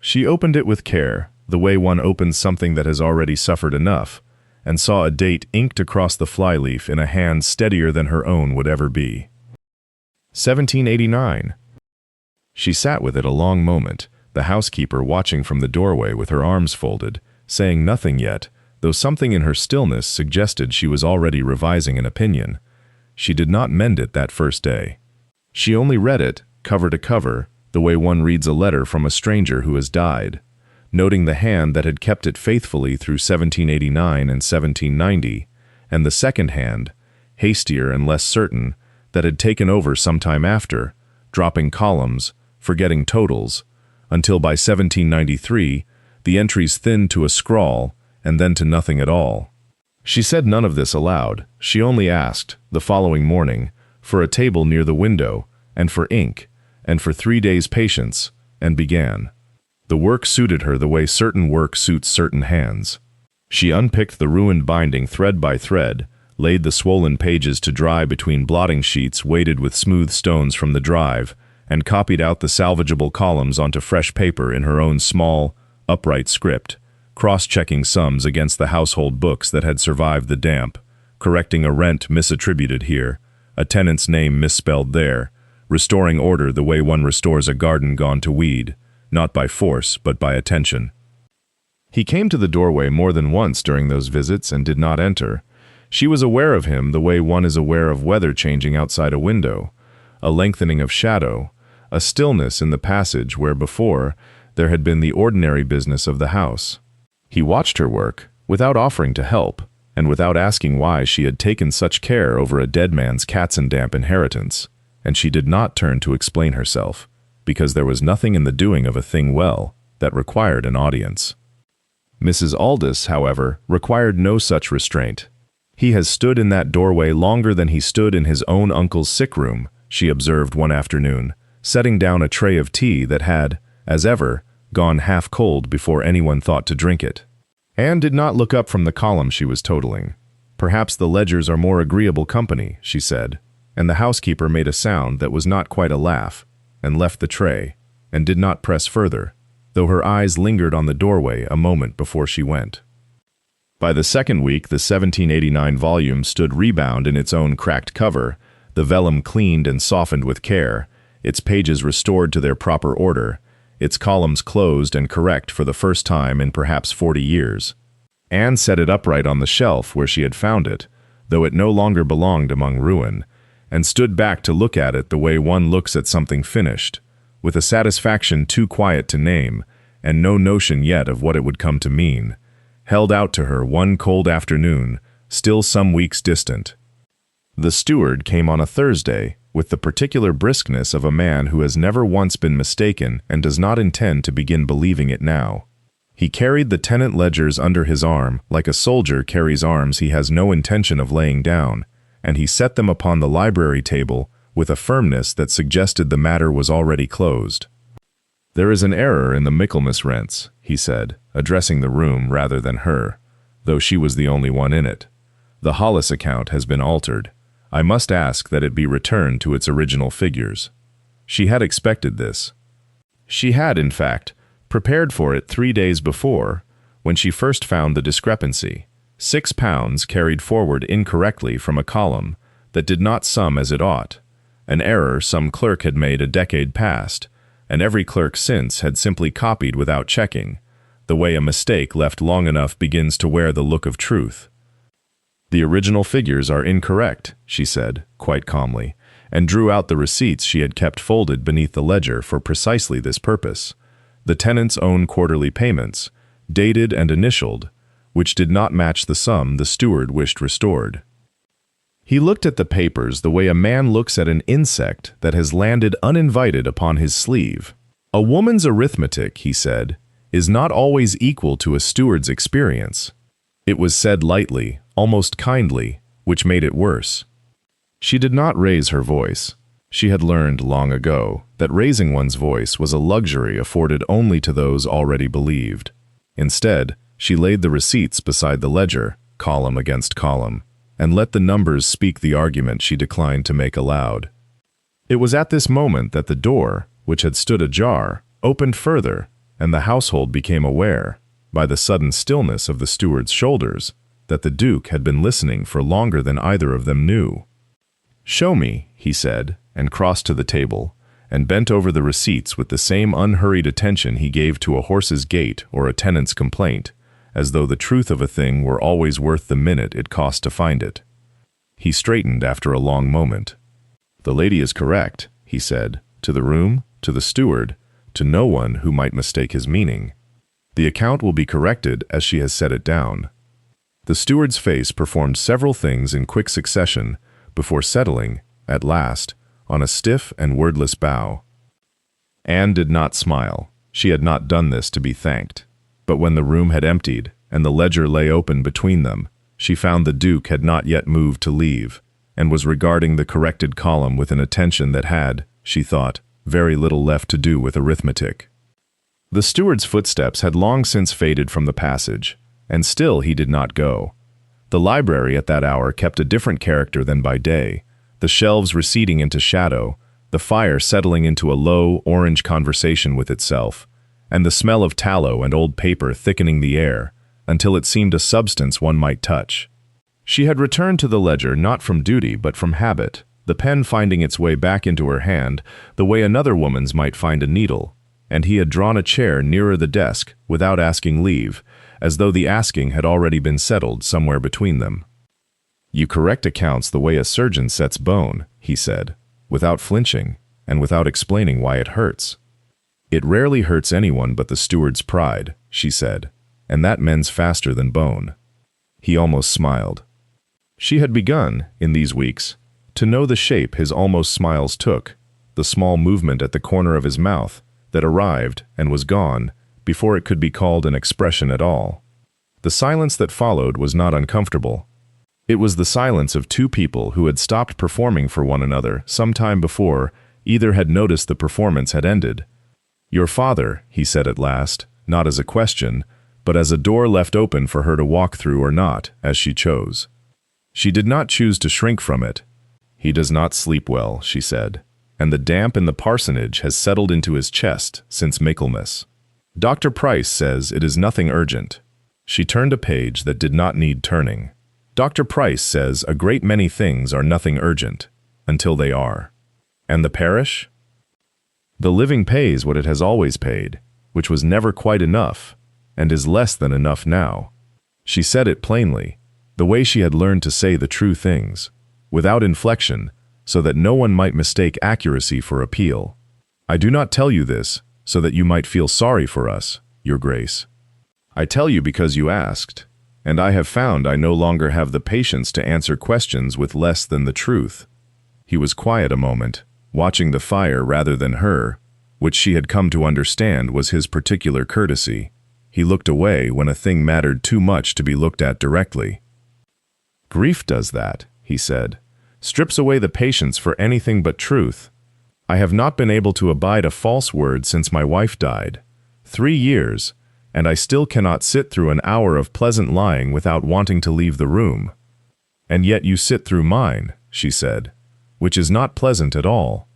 She opened it with care, the way one opens something that has already suffered enough, and saw a date inked across the flyleaf in a hand steadier than her own would ever be. 1789. She sat with it a long moment, the housekeeper watching from the doorway with her arms folded, saying nothing yet, though something in her stillness suggested she was already revising an opinion. She did not mend it that first day. She only read it, cover to cover, the way one reads a letter from a stranger who has died, noting the hand that had kept it faithfully through 1789 and 1790, and the second hand, hastier and less certain, that had taken over some time after, dropping columns, forgetting totals, until by 1793 the entries thinned to a scrawl and then to nothing at all. She said none of this aloud. She only asked, the following morning, for a table near the window, and for ink, and for 3 days' patience, and began. The work suited her the way certain work suits certain hands. She unpicked the ruined binding thread by thread, laid the swollen pages to dry between blotting sheets weighted with smooth stones from the drive, and copied out the salvageable columns onto fresh paper in her own small, upright script, cross-checking sums against the household books that had survived the damp, correcting a rent misattributed here, a tenant's name misspelled there, restoring order the way one restores a garden gone to weed, not by force but by attention. He came to the doorway more than once during those visits and did not enter. She was aware of him the way one is aware of weather changing outside a window, a lengthening of shadow, a stillness in the passage where before there had been the ordinary business of the house. He watched her work, without offering to help, and without asking why she had taken such care over a dead man's cats-and-damp inheritance, and she did not turn to explain herself, because there was nothing in the doing of a thing well that required an audience. Mrs. Aldous, however, required no such restraint. "He has stood in that doorway longer than he stood in his own uncle's sick room," she observed one afternoon, setting down a tray of tea that had, as ever, gone half cold before anyone thought to drink it. Anne did not look up from the column she was totaling. "Perhaps the ledgers are more agreeable company," she said, and the housekeeper made a sound that was not quite a laugh, and left the tray, and did not press further, though her eyes lingered on the doorway a moment before she went. By the second week, the 1789 volume stood rebound in its own cracked cover, the vellum cleaned and softened with care, its pages restored to their proper order, its columns closed and correct for the first time in perhaps 40 years. Anne set it upright on the shelf where she had found it, though it no longer belonged among ruin, and stood back to look at it the way one looks at something finished, with a satisfaction too quiet to name, and no notion yet of what it would come to mean, held out to her one cold afternoon, still some weeks distant. The steward came on a Thursday, with the particular briskness of a man who has never once been mistaken and does not intend to begin believing it now. He carried the tenant ledgers under his arm, like a soldier carries arms he has no intention of laying down, and he set them upon the library table with a firmness that suggested the matter was already closed. "There is an error in the Michaelmas rents," he said, addressing the room rather than her, though she was the only one in it. "The Hollis account has been altered. I must ask that it be returned to its original figures." She had expected this. She had, in fact, prepared for it 3 days before, when she first found the discrepancy. £6 carried forward incorrectly from a column that did not sum as it ought, an error some clerk had made a decade past, and every clerk since had simply copied without checking, the way a mistake left long enough begins to wear the look of truth. "The original figures are incorrect," she said, quite calmly, and drew out the receipts she had kept folded beneath the ledger for precisely this purpose, the tenant's own quarterly payments, dated and initialed, which did not match the sum the steward wished restored. He looked at the papers the way a man looks at an insect that has landed uninvited upon his sleeve. "A woman's arithmetic," he said, "is not always equal to a steward's experience." It was said lightly, almost kindly, which made it worse. She did not raise her voice. She had learned long ago that raising one's voice was a luxury afforded only to those already believed. Instead, she laid the receipts beside the ledger, column against column, and let the numbers speak the argument she declined to make aloud. It was at this moment that the door, which had stood ajar, opened further, and the household became aware, by the sudden stillness of the steward's shoulders, that the Duke had been listening for longer than either of them knew. "Show me," he said, and crossed to the table, and bent over the receipts with the same unhurried attention he gave to a horse's gait or a tenant's complaint, as though the truth of a thing were always worth the minute it cost to find it. He straightened after a long moment. "The lady is correct," he said, to the room, to the steward, to no one who might mistake his meaning. "The account will be corrected as she has set it down." The steward's face performed several things in quick succession before settling, at last, on a stiff and wordless bow. Anne did not smile. She had not done this to be thanked. But when the room had emptied, and the ledger lay open between them, she found the Duke had not yet moved to leave, and was regarding the corrected column with an attention that had, she thought, very little left to do with arithmetic. The steward's footsteps had long since faded from the passage, and still he did not go. The library at that hour kept a different character than by day, the shelves receding into shadow, the fire settling into a low, orange conversation with itself, and the smell of tallow and old paper thickening the air, until it seemed a substance one might touch. She had returned to the ledger not from duty but from habit, the pen finding its way back into her hand the way another woman's might find a needle, and he had drawn a chair nearer the desk without asking leave, as though the asking had already been settled somewhere between them. "You correct accounts the way a surgeon sets bone," he said, without flinching, and without explaining why it hurts. "It rarely hurts anyone but the steward's pride," she said, "and that mends faster than bone." He almost smiled. She had begun, in these weeks, to know the shape his almost smiles took, the small movement at the corner of his mouth that arrived and was gone before it could be called an expression at all. The silence that followed was not uncomfortable. It was the silence of two people who had stopped performing for one another some time before either had noticed the performance had ended. "Your father," he said at last, not as a question, but as a door left open for her to walk through or not, as she chose. She did not choose to shrink from it. "He does not sleep well," she said, "and the damp in the parsonage has settled into his chest since Michaelmas. Dr. Price says it is nothing urgent." She turned a page that did not need turning. "Dr. Price says a great many things are nothing urgent, until they are." "And the parish?" "The living pays what it has always paid, which was never quite enough, and is less than enough now." She said it plainly, the way she had learned to say the true things, without inflection, so that no one might mistake accuracy for appeal. "I do not tell you this so that you might feel sorry for us, Your Grace. I tell you because you asked, and I have found I no longer have the patience to answer questions with less than the truth." He was quiet a moment, watching the fire rather than her, which she had come to understand was his particular courtesy. He looked away when a thing mattered too much to be looked at directly. "Grief does that," he said, "strips away the patience for anything but truth. I have not been able to abide a false word since my wife died. 3 years, and I still cannot sit through an hour of pleasant lying without wanting to leave the room." "And yet you sit through mine," she said, "which is not pleasant at all."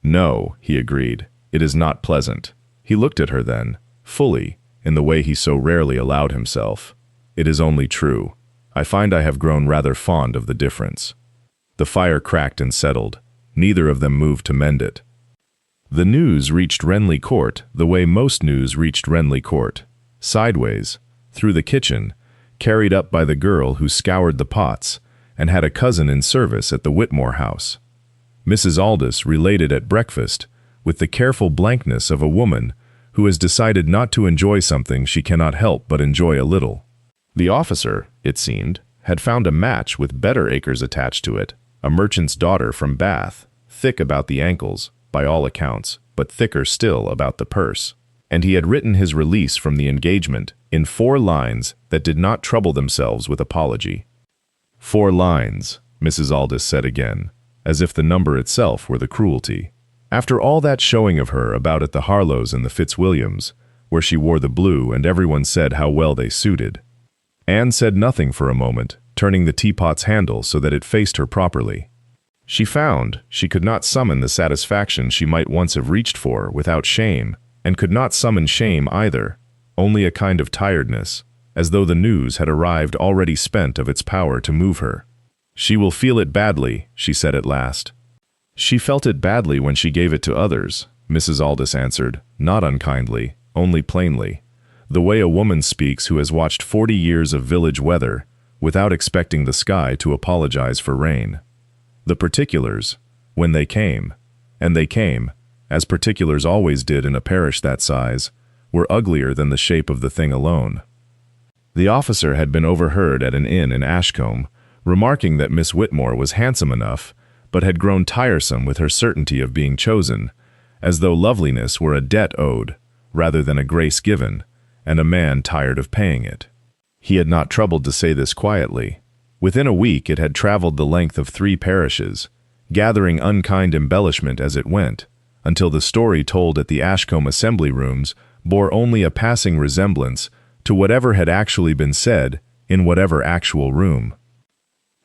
"No," he agreed, "it is not pleasant." He looked at her then, fully, in the way he so rarely allowed himself. "It is only true. I find I have grown rather fond of the difference." The fire cracked and settled. Neither of them moved to mend it. The news reached Renly Court the way most news reached Renly Court, sideways, through the kitchen, carried up by the girl who scoured the pots and had a cousin in service at the Whitmore house. Mrs. Aldous related at breakfast with the careful blankness of a woman who has decided not to enjoy something she cannot help but enjoy a little. The officer, it seemed, had found a match with better acres attached to it, a merchant's daughter from Bath, thick about the ankles, by all accounts, but thicker still about the purse. And he had written his release from the engagement in 4 lines that did not trouble themselves with apology. 4 lines, Mrs. Aldous said again, as if the number itself were the cruelty. After all that showing of her about at the Harlows and the Fitzwilliams, where she wore the blue and everyone said how well they suited. Anne said nothing for a moment, turning the teapot's handle so that it faced her properly. She found she could not summon the satisfaction she might once have reached for without shame, and could not summon shame either, only a kind of tiredness, as though the news had arrived already spent of its power to move her. "She will feel it badly," she said at last. She felt it badly when she gave it to others, Mrs. Aldous answered, not unkindly, only plainly, the way a woman speaks who has watched 40 years of village weather without expecting the sky to apologize for rain. The particulars, when they came, and they came, as particulars always did in a parish that size, were uglier than the shape of the thing alone. The officer had been overheard at an inn in Ashcombe, remarking that Miss Whitmore was handsome enough, but had grown tiresome with her certainty of being chosen, as though loveliness were a debt owed, rather than a grace given, and a man tired of paying it. He had not troubled to say this quietly. Within a week it had traveled the length of 3 parishes, gathering unkind embellishment as it went, until the story told at the Ashcombe Assembly Rooms bore only a passing resemblance to whatever had actually been said in whatever actual room.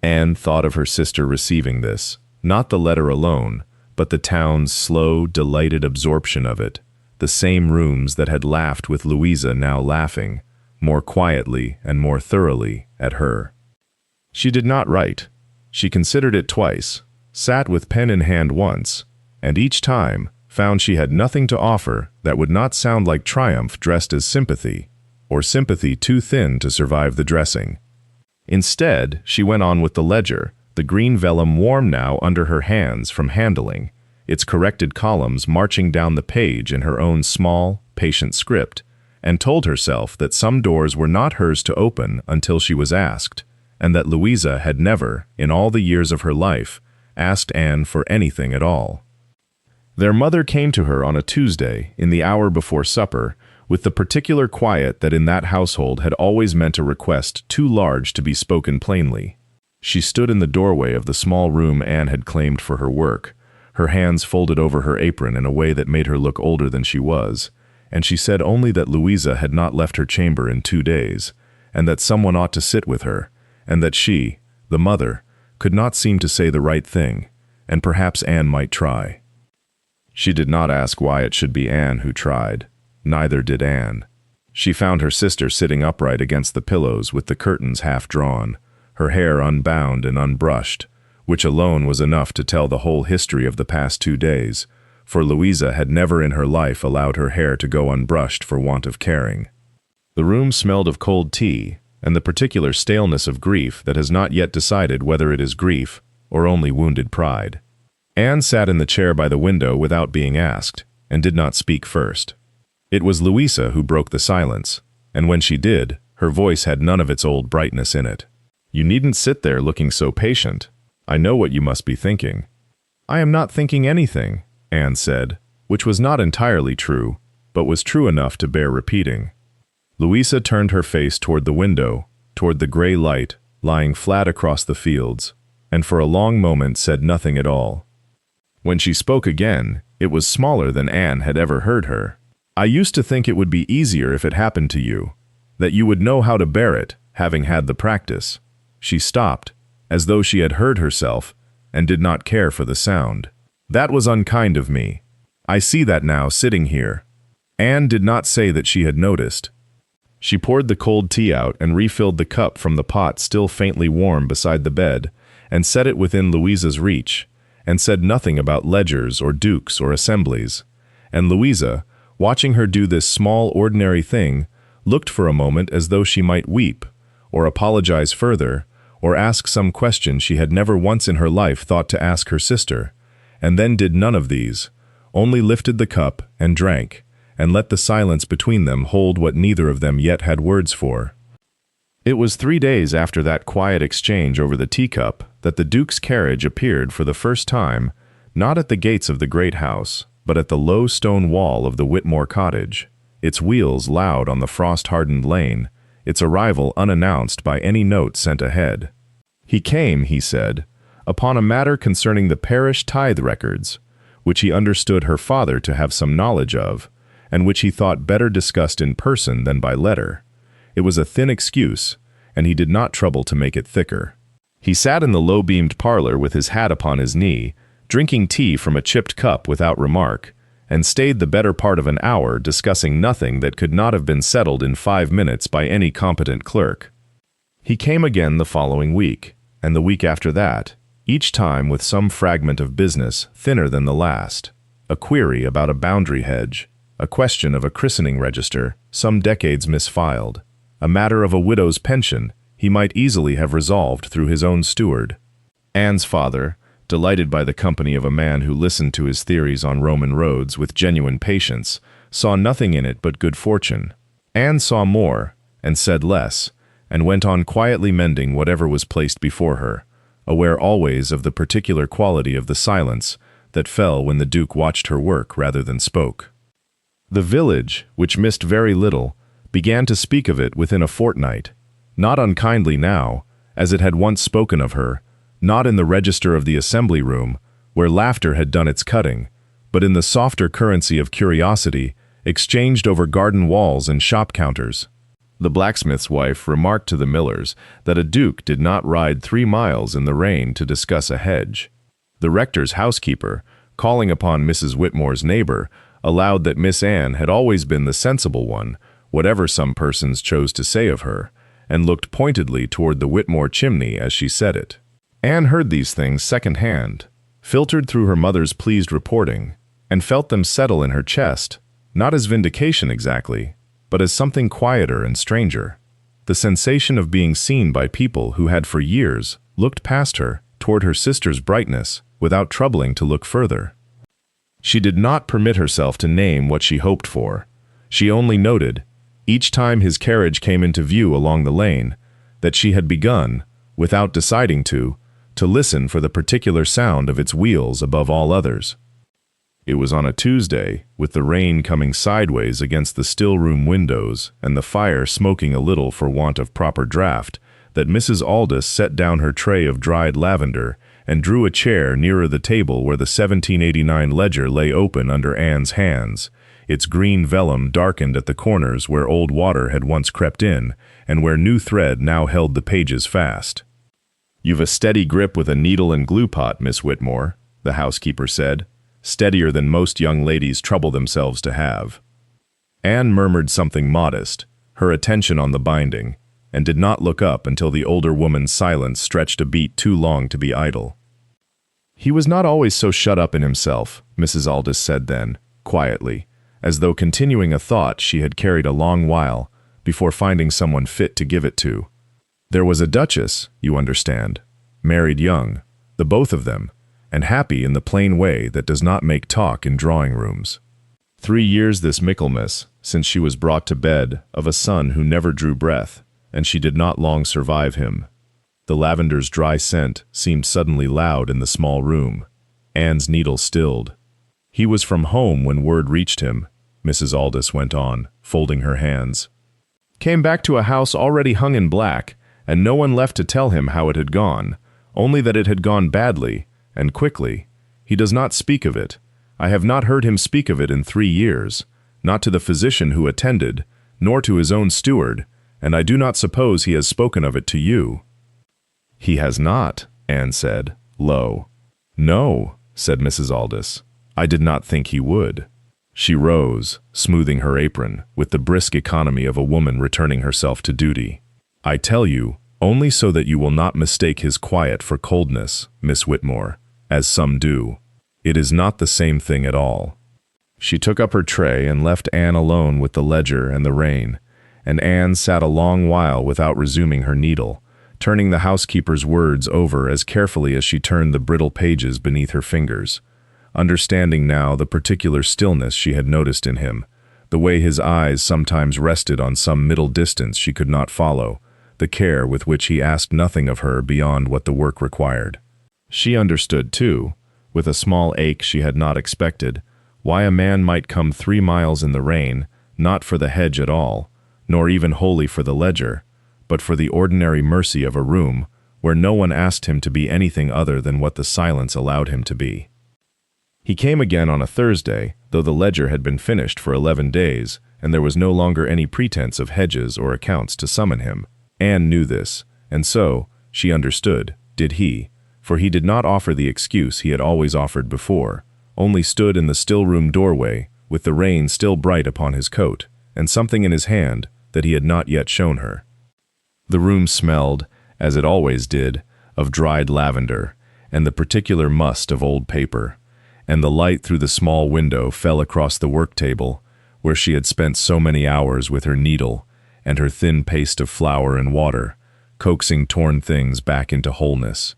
Anne thought of her sister receiving this, not the letter alone, but the town's slow, delighted absorption of it, the same rooms that had laughed with Louisa now laughing, more quietly and more thoroughly, at her. She did not write. She considered it twice, sat with pen in hand once, and each time found she had nothing to offer that would not sound like triumph dressed as sympathy, or sympathy too thin to survive the dressing. Instead, she went on with the ledger, the green vellum warm now under her hands from handling, its corrected columns marching down the page in her own small, patient script, and told herself that some doors were not hers to open until she was asked, and that Louisa had never, in all the years of her life, asked Anne for anything at all. Their mother came to her on a Tuesday, in the hour before supper, with the particular quiet that in that household had always meant a request too large to be spoken plainly. She stood in the doorway of the small room Anne had claimed for her work, her hands folded over her apron in a way that made her look older than she was, and she said only that Louisa had not left her chamber in 2 days, and that someone ought to sit with her, and that she, the mother, could not seem to say the right thing, and perhaps Anne might try. She did not ask why it should be Anne who tried. Neither did Anne. She found her sister sitting upright against the pillows with the curtains half drawn, her hair unbound and unbrushed, which alone was enough to tell the whole history of the past 2 days, for Louisa had never in her life allowed her hair to go unbrushed for want of caring. The room smelled of cold tea, and the particular staleness of grief that has not yet decided whether it is grief or only wounded pride. Anne sat in the chair by the window without being asked, and did not speak first. It was Louisa who broke the silence, and when she did, her voice had none of its old brightness in it. "You needn't sit there looking so patient. I know what you must be thinking." "I am not thinking anything," Anne said, which was not entirely true, but was true enough to bear repeating. Louisa turned her face toward the window, toward the gray light lying flat across the fields, and for a long moment said nothing at all. When she spoke again, it was smaller than Anne had ever heard her. "I used to think it would be easier if it happened to you, that you would know how to bear it, having had the practice." She stopped, as though she had heard herself, and did not care for the sound. "That was unkind of me. I see that now, sitting here." Anne did not say that she had noticed. She poured the cold tea out and refilled the cup from the pot still faintly warm beside the bed, and set it within Louisa's reach, and said nothing about ledgers or dukes or assemblies, and Louisa, watching her do this small ordinary thing, looked for a moment as though she might weep, or apologize further, or ask some question she had never once in her life thought to ask her sister, and then did none of these, only lifted the cup and drank, and let the silence between them hold what neither of them yet had words for. It was 3 days after that quiet exchange over the teacup that the Duke's carriage appeared for the first time, not at the gates of the great house, but at the low stone wall of the Whitmore cottage, its wheels loud on the frost-hardened lane, its arrival unannounced by any note sent ahead. He came, he said, upon a matter concerning the parish tithe records, which he understood her father to have some knowledge of, and which he thought better discussed in person than by letter. It was a thin excuse, and he did not trouble to make it thicker. He sat in the low-beamed parlor with his hat upon his knee, drinking tea from a chipped cup without remark, and stayed the better part of an hour discussing nothing that could not have been settled in 5 minutes by any competent clerk. He came again the following week, and the week after that, each time with some fragment of business thinner than the last. A query about a boundary hedge, a question of a christening register, some decades misfiled, a matter of a widow's pension he might easily have resolved through his own steward. Anne's father, delighted by the company of a man who listened to his theories on Roman roads with genuine patience, saw nothing in it but good fortune. Anne saw more, and said less, and went on quietly mending whatever was placed before her, aware always of the particular quality of the silence that fell when the Duke watched her work rather than spoke. The village, which missed very little, began to speak of it within a fortnight, not unkindly now, as it had once spoken of her, not in the register of the assembly room, where laughter had done its cutting, but in the softer currency of curiosity exchanged over garden walls and shop counters. The blacksmith's wife remarked to the millers that a duke did not ride 3 miles in the rain to discuss a hedge. The rector's housekeeper, calling upon Mrs. Whitmore's neighbor, allowed that Miss Anne had always been the sensible one, whatever some persons chose to say of her, and looked pointedly toward the Whitmore chimney as she said it. Anne heard these things second-hand, filtered through her mother's pleased reporting, and felt them settle in her chest, not as vindication exactly, but as something quieter and stranger, the sensation of being seen by people who had for years looked past her toward her sister's brightness without troubling to look further. She did not permit herself to name what she hoped for. She only noted, each time his carriage came into view along the lane, that she had begun, without deciding to listen for the particular sound of its wheels above all others. It was on a Tuesday, with the rain coming sideways against the still-room windows and the fire smoking a little for want of proper draught, that Mrs. Aldous set down her tray of dried lavender and drew a chair nearer the table where the 1789 ledger lay open under Anne's hands, its green vellum darkened at the corners where old water had once crept in and where new thread now held the pages fast. "You've a steady grip with a needle and glue pot, Miss Whitmore," the housekeeper said, "steadier than most young ladies trouble themselves to have." Anne murmured something modest, her attention on the binding, and did not look up until the older woman's silence stretched a beat too long to be idle. "He was not always so shut up in himself," Mrs. Aldous said then, quietly, as though continuing a thought she had carried a long while before finding someone fit to give it to. "There was a duchess, you understand, married young, the both of them, and happy in the plain way that does not make talk in drawing-rooms. 3 years this Michaelmas since she was brought to bed of a son who never drew breath, and she did not long survive him." The lavender's dry scent seemed suddenly loud in the small room. Anne's needle stilled. "He was from home when word reached him," Mrs. Aldous went on, folding her hands. "Came back to a house already hung in black, and no one left to tell him how it had gone, only that it had gone badly, and quickly. He does not speak of it. I have not heard him speak of it in 3 years, not to the physician who attended, nor to his own steward, and I do not suppose he has spoken of it to you." "He has not," Anne said, low. "No," said Mrs. Aldous. "I did not think he would." She rose, smoothing her apron, with the brisk economy of a woman returning herself to duty. "I tell you, only so that you will not mistake his quiet for coldness, Miss Whitmore, as some do. It is not the same thing at all." She took up her tray and left Anne alone with the ledger and the rain, and Anne sat a long while without resuming her needle, turning the housekeeper's words over as carefully as she turned the brittle pages beneath her fingers, understanding now the particular stillness she had noticed in him, the way his eyes sometimes rested on some middle distance she could not follow, the care with which he asked nothing of her beyond what the work required. She understood, too, with a small ache she had not expected, why a man might come 3 miles in the rain, not for the hedge at all, nor even wholly for the ledger, but for the ordinary mercy of a room where no one asked him to be anything other than what the silence allowed him to be. He came again on a Thursday, though the ledger had been finished for 11 days, and there was no longer any pretense of hedges or accounts to summon him. Anne knew this, and so, she understood, did he, for he did not offer the excuse he had always offered before, only stood in the still-room doorway, with the rain still bright upon his coat, and something in his hand that he had not yet shown her. The room smelled, as it always did, of dried lavender, and the particular must of old paper, and the light through the small window fell across the work table, where she had spent so many hours with her needle and her thin paste of flour and water, coaxing torn things back into wholeness.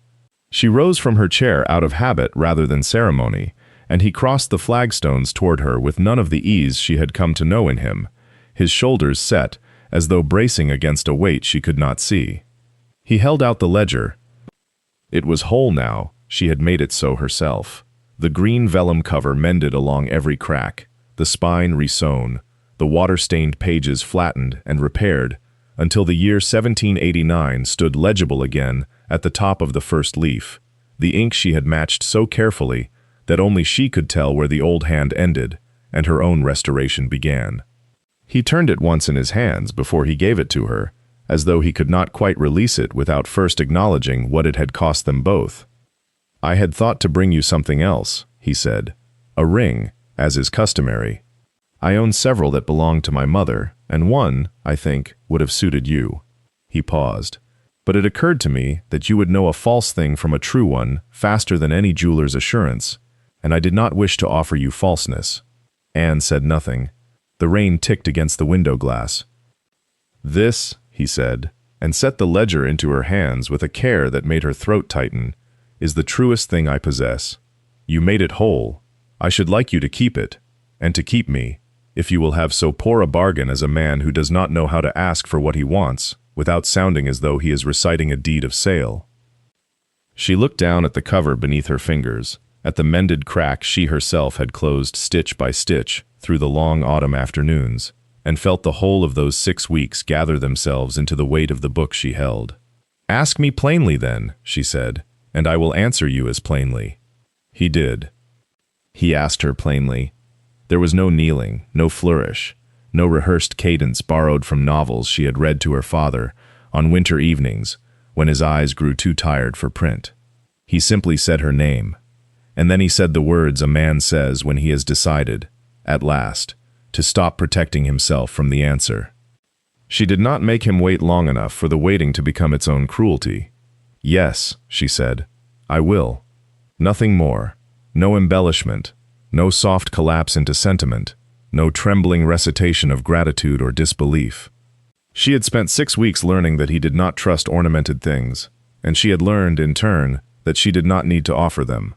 She rose from her chair out of habit rather than ceremony, and he crossed the flagstones toward her with none of the ease she had come to know in him, his shoulders set, as though bracing against a weight she could not see. He held out the ledger. It was whole now, she had made it so herself. The green vellum cover mended along every crack, the spine resewn, the water-stained pages flattened and repaired, until the year 1789 stood legible again at the top of the first leaf, the ink she had matched so carefully that only she could tell where the old hand ended and her own restoration began. He turned it once in his hands before he gave it to her, as though he could not quite release it without first acknowledging what it had cost them both. "I had thought to bring you something else," he said. "A ring, as is customary. I own several that belonged to my mother, and one, I think, would have suited you." He paused. "But it occurred to me that you would know a false thing from a true one faster than any jeweler's assurance, and I did not wish to offer you falseness." Anne said nothing. The rain ticked against the window glass. "This," he said, and set the ledger into her hands with a care that made her throat tighten, "is the truest thing I possess. You made it whole. I should like you to keep it, and to keep me, if you will have so poor a bargain as a man who does not know how to ask for what he wants, without sounding as though he is reciting a deed of sale." She looked down at the cover beneath her fingers, at the mended crack she herself had closed stitch by stitch through the long autumn afternoons, and felt the whole of those 6 weeks gather themselves into the weight of the book she held. "Ask me plainly, then," she said, "and I will answer you as plainly." He did. He asked her plainly. There was no kneeling, no flourish, no rehearsed cadence borrowed from novels she had read to her father on winter evenings when his eyes grew too tired for print. He simply said her name, and then he said the words a man says when he has decided, at last, to stop protecting himself from the answer. She did not make him wait long enough for the waiting to become its own cruelty. "Yes," she said, "I will. Nothing more. No embellishment. No soft collapse into sentiment. No trembling recitation of gratitude or disbelief." She had spent 6 weeks learning that he did not trust ornamented things, and she had learned, in turn, that she did not need to offer them.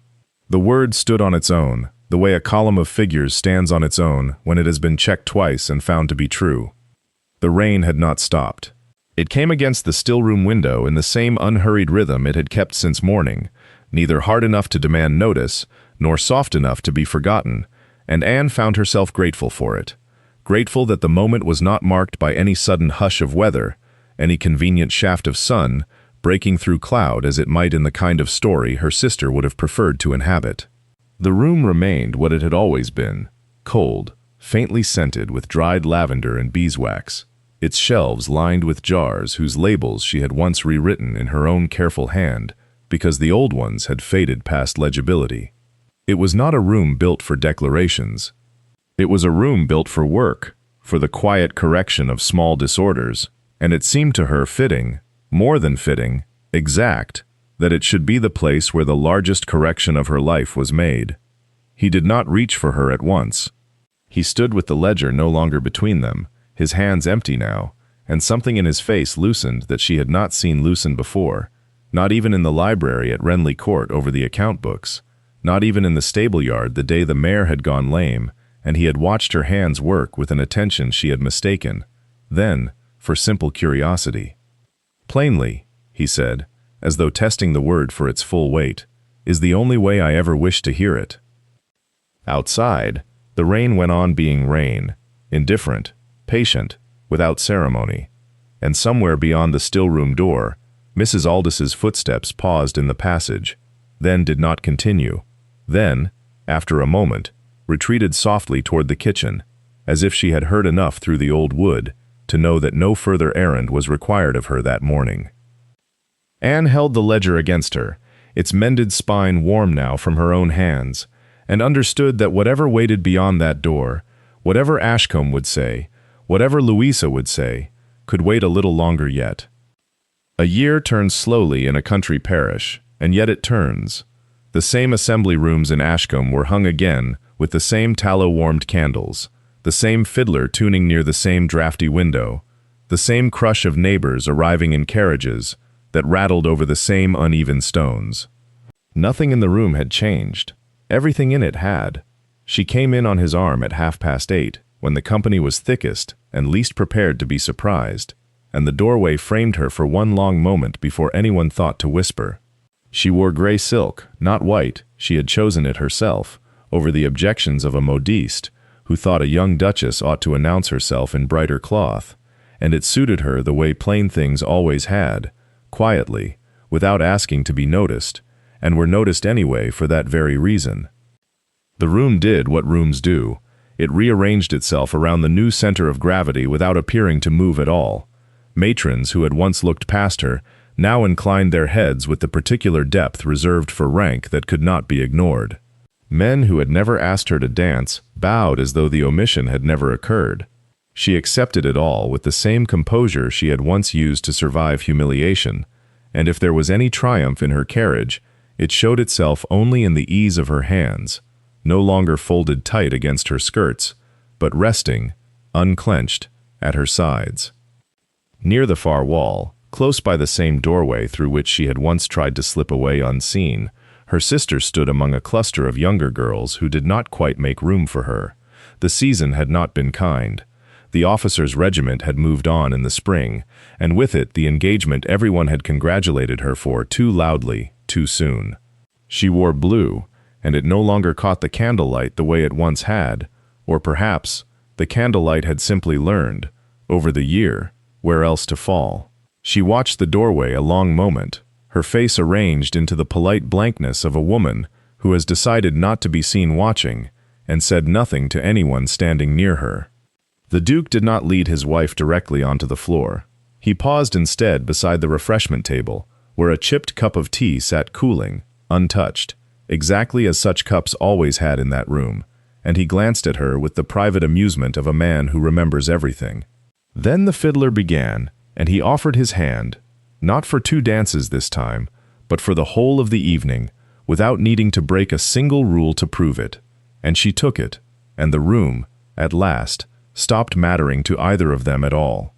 The word stood on its own, the way a column of figures stands on its own when it has been checked twice and found to be true. The rain had not stopped. It came against the still-room window in the same unhurried rhythm it had kept since morning, neither hard enough to demand notice, nor soft enough to be forgotten, and Anne found herself grateful for it, grateful that the moment was not marked by any sudden hush of weather, any convenient shaft of sun, breaking through cloud as it might in the kind of story her sister would have preferred to inhabit. The room remained what it had always been, cold, faintly scented with dried lavender and beeswax, its shelves lined with jars whose labels she had once rewritten in her own careful hand because the old ones had faded past legibility. It was not a room built for declarations. It was a room built for work, for the quiet correction of small disorders, and it seemed to her fitting, more than fitting, exact, that it should be the place where the largest correction of her life was made. He did not reach for her at once. He stood with the ledger no longer between them, his hands empty now, and something in his face loosened that she had not seen loosen before, not even in the library at Renly Court over the account books, not even in the stable yard the day the mare had gone lame, and he had watched her hands work with an attention she had mistaken, then, for simple curiosity. "Plainly," he said, as though testing the word for its full weight, "is the only way I ever wished to hear it." Outside, the rain went on being rain, indifferent, patient, without ceremony, and somewhere beyond the still-room door, Mrs. Aldous' footsteps paused in the passage, then did not continue, then, after a moment, retreated softly toward the kitchen, as if she had heard enough through the old wood to know that no further errand was required of her that morning. Anne held the ledger against her, its mended spine warm now from her own hands, and understood that whatever waited beyond that door, whatever Ashcombe would say, whatever Louisa would say, could wait a little longer yet. A year turns slowly in a country parish, and yet it turns, The same assembly rooms in Ashcombe were hung again with the same tallow-warmed candles, the same fiddler tuning near the same drafty window, the same crush of neighbors arriving in carriages that rattled over the same uneven stones. Nothing in the room had changed. Everything in it had. She came in on his arm at 8:30, when the company was thickest and least prepared to be surprised, and the doorway framed her for one long moment before anyone thought to whisper. She wore gray silk, not white, she had chosen it herself, over the objections of a modiste, who thought a young duchess ought to announce herself in brighter cloth, and it suited her the way plain things always had, quietly, without asking to be noticed, and were noticed anyway for that very reason. The room did what rooms do. It rearranged itself around the new center of gravity without appearing to move at all. Matrons who had once looked past her now inclined their heads with the particular depth reserved for rank that could not be ignored. Men who had never asked her to dance bowed as though the omission had never occurred. She accepted it all with the same composure she had once used to survive humiliation, and if there was any triumph in her carriage, it showed itself only in the ease of her hands, no longer folded tight against her skirts, but resting, unclenched, at her sides. Near the far wall, close by the same doorway through which she had once tried to slip away unseen, her sister stood among a cluster of younger girls who did not quite make room for her. The season had not been kind. The officers' regiment had moved on in the spring, and with it the engagement everyone had congratulated her for too loudly, too soon. She wore blue, and it no longer caught the candlelight the way it once had, or perhaps the candlelight had simply learned, over the year, where else to fall. She watched the doorway a long moment, her face arranged into the polite blankness of a woman who has decided not to be seen watching, and said nothing to anyone standing near her. The Duke did not lead his wife directly onto the floor. He paused instead beside the refreshment table, where a chipped cup of tea sat cooling, untouched, exactly as such cups always had in that room, and he glanced at her with the private amusement of a man who remembers everything. Then the fiddler began, and he offered his hand, not for 2 dances this time, but for the whole of the evening, without needing to break a single rule to prove it. And she took it, and the room, at last, stopped mattering to either of them at all.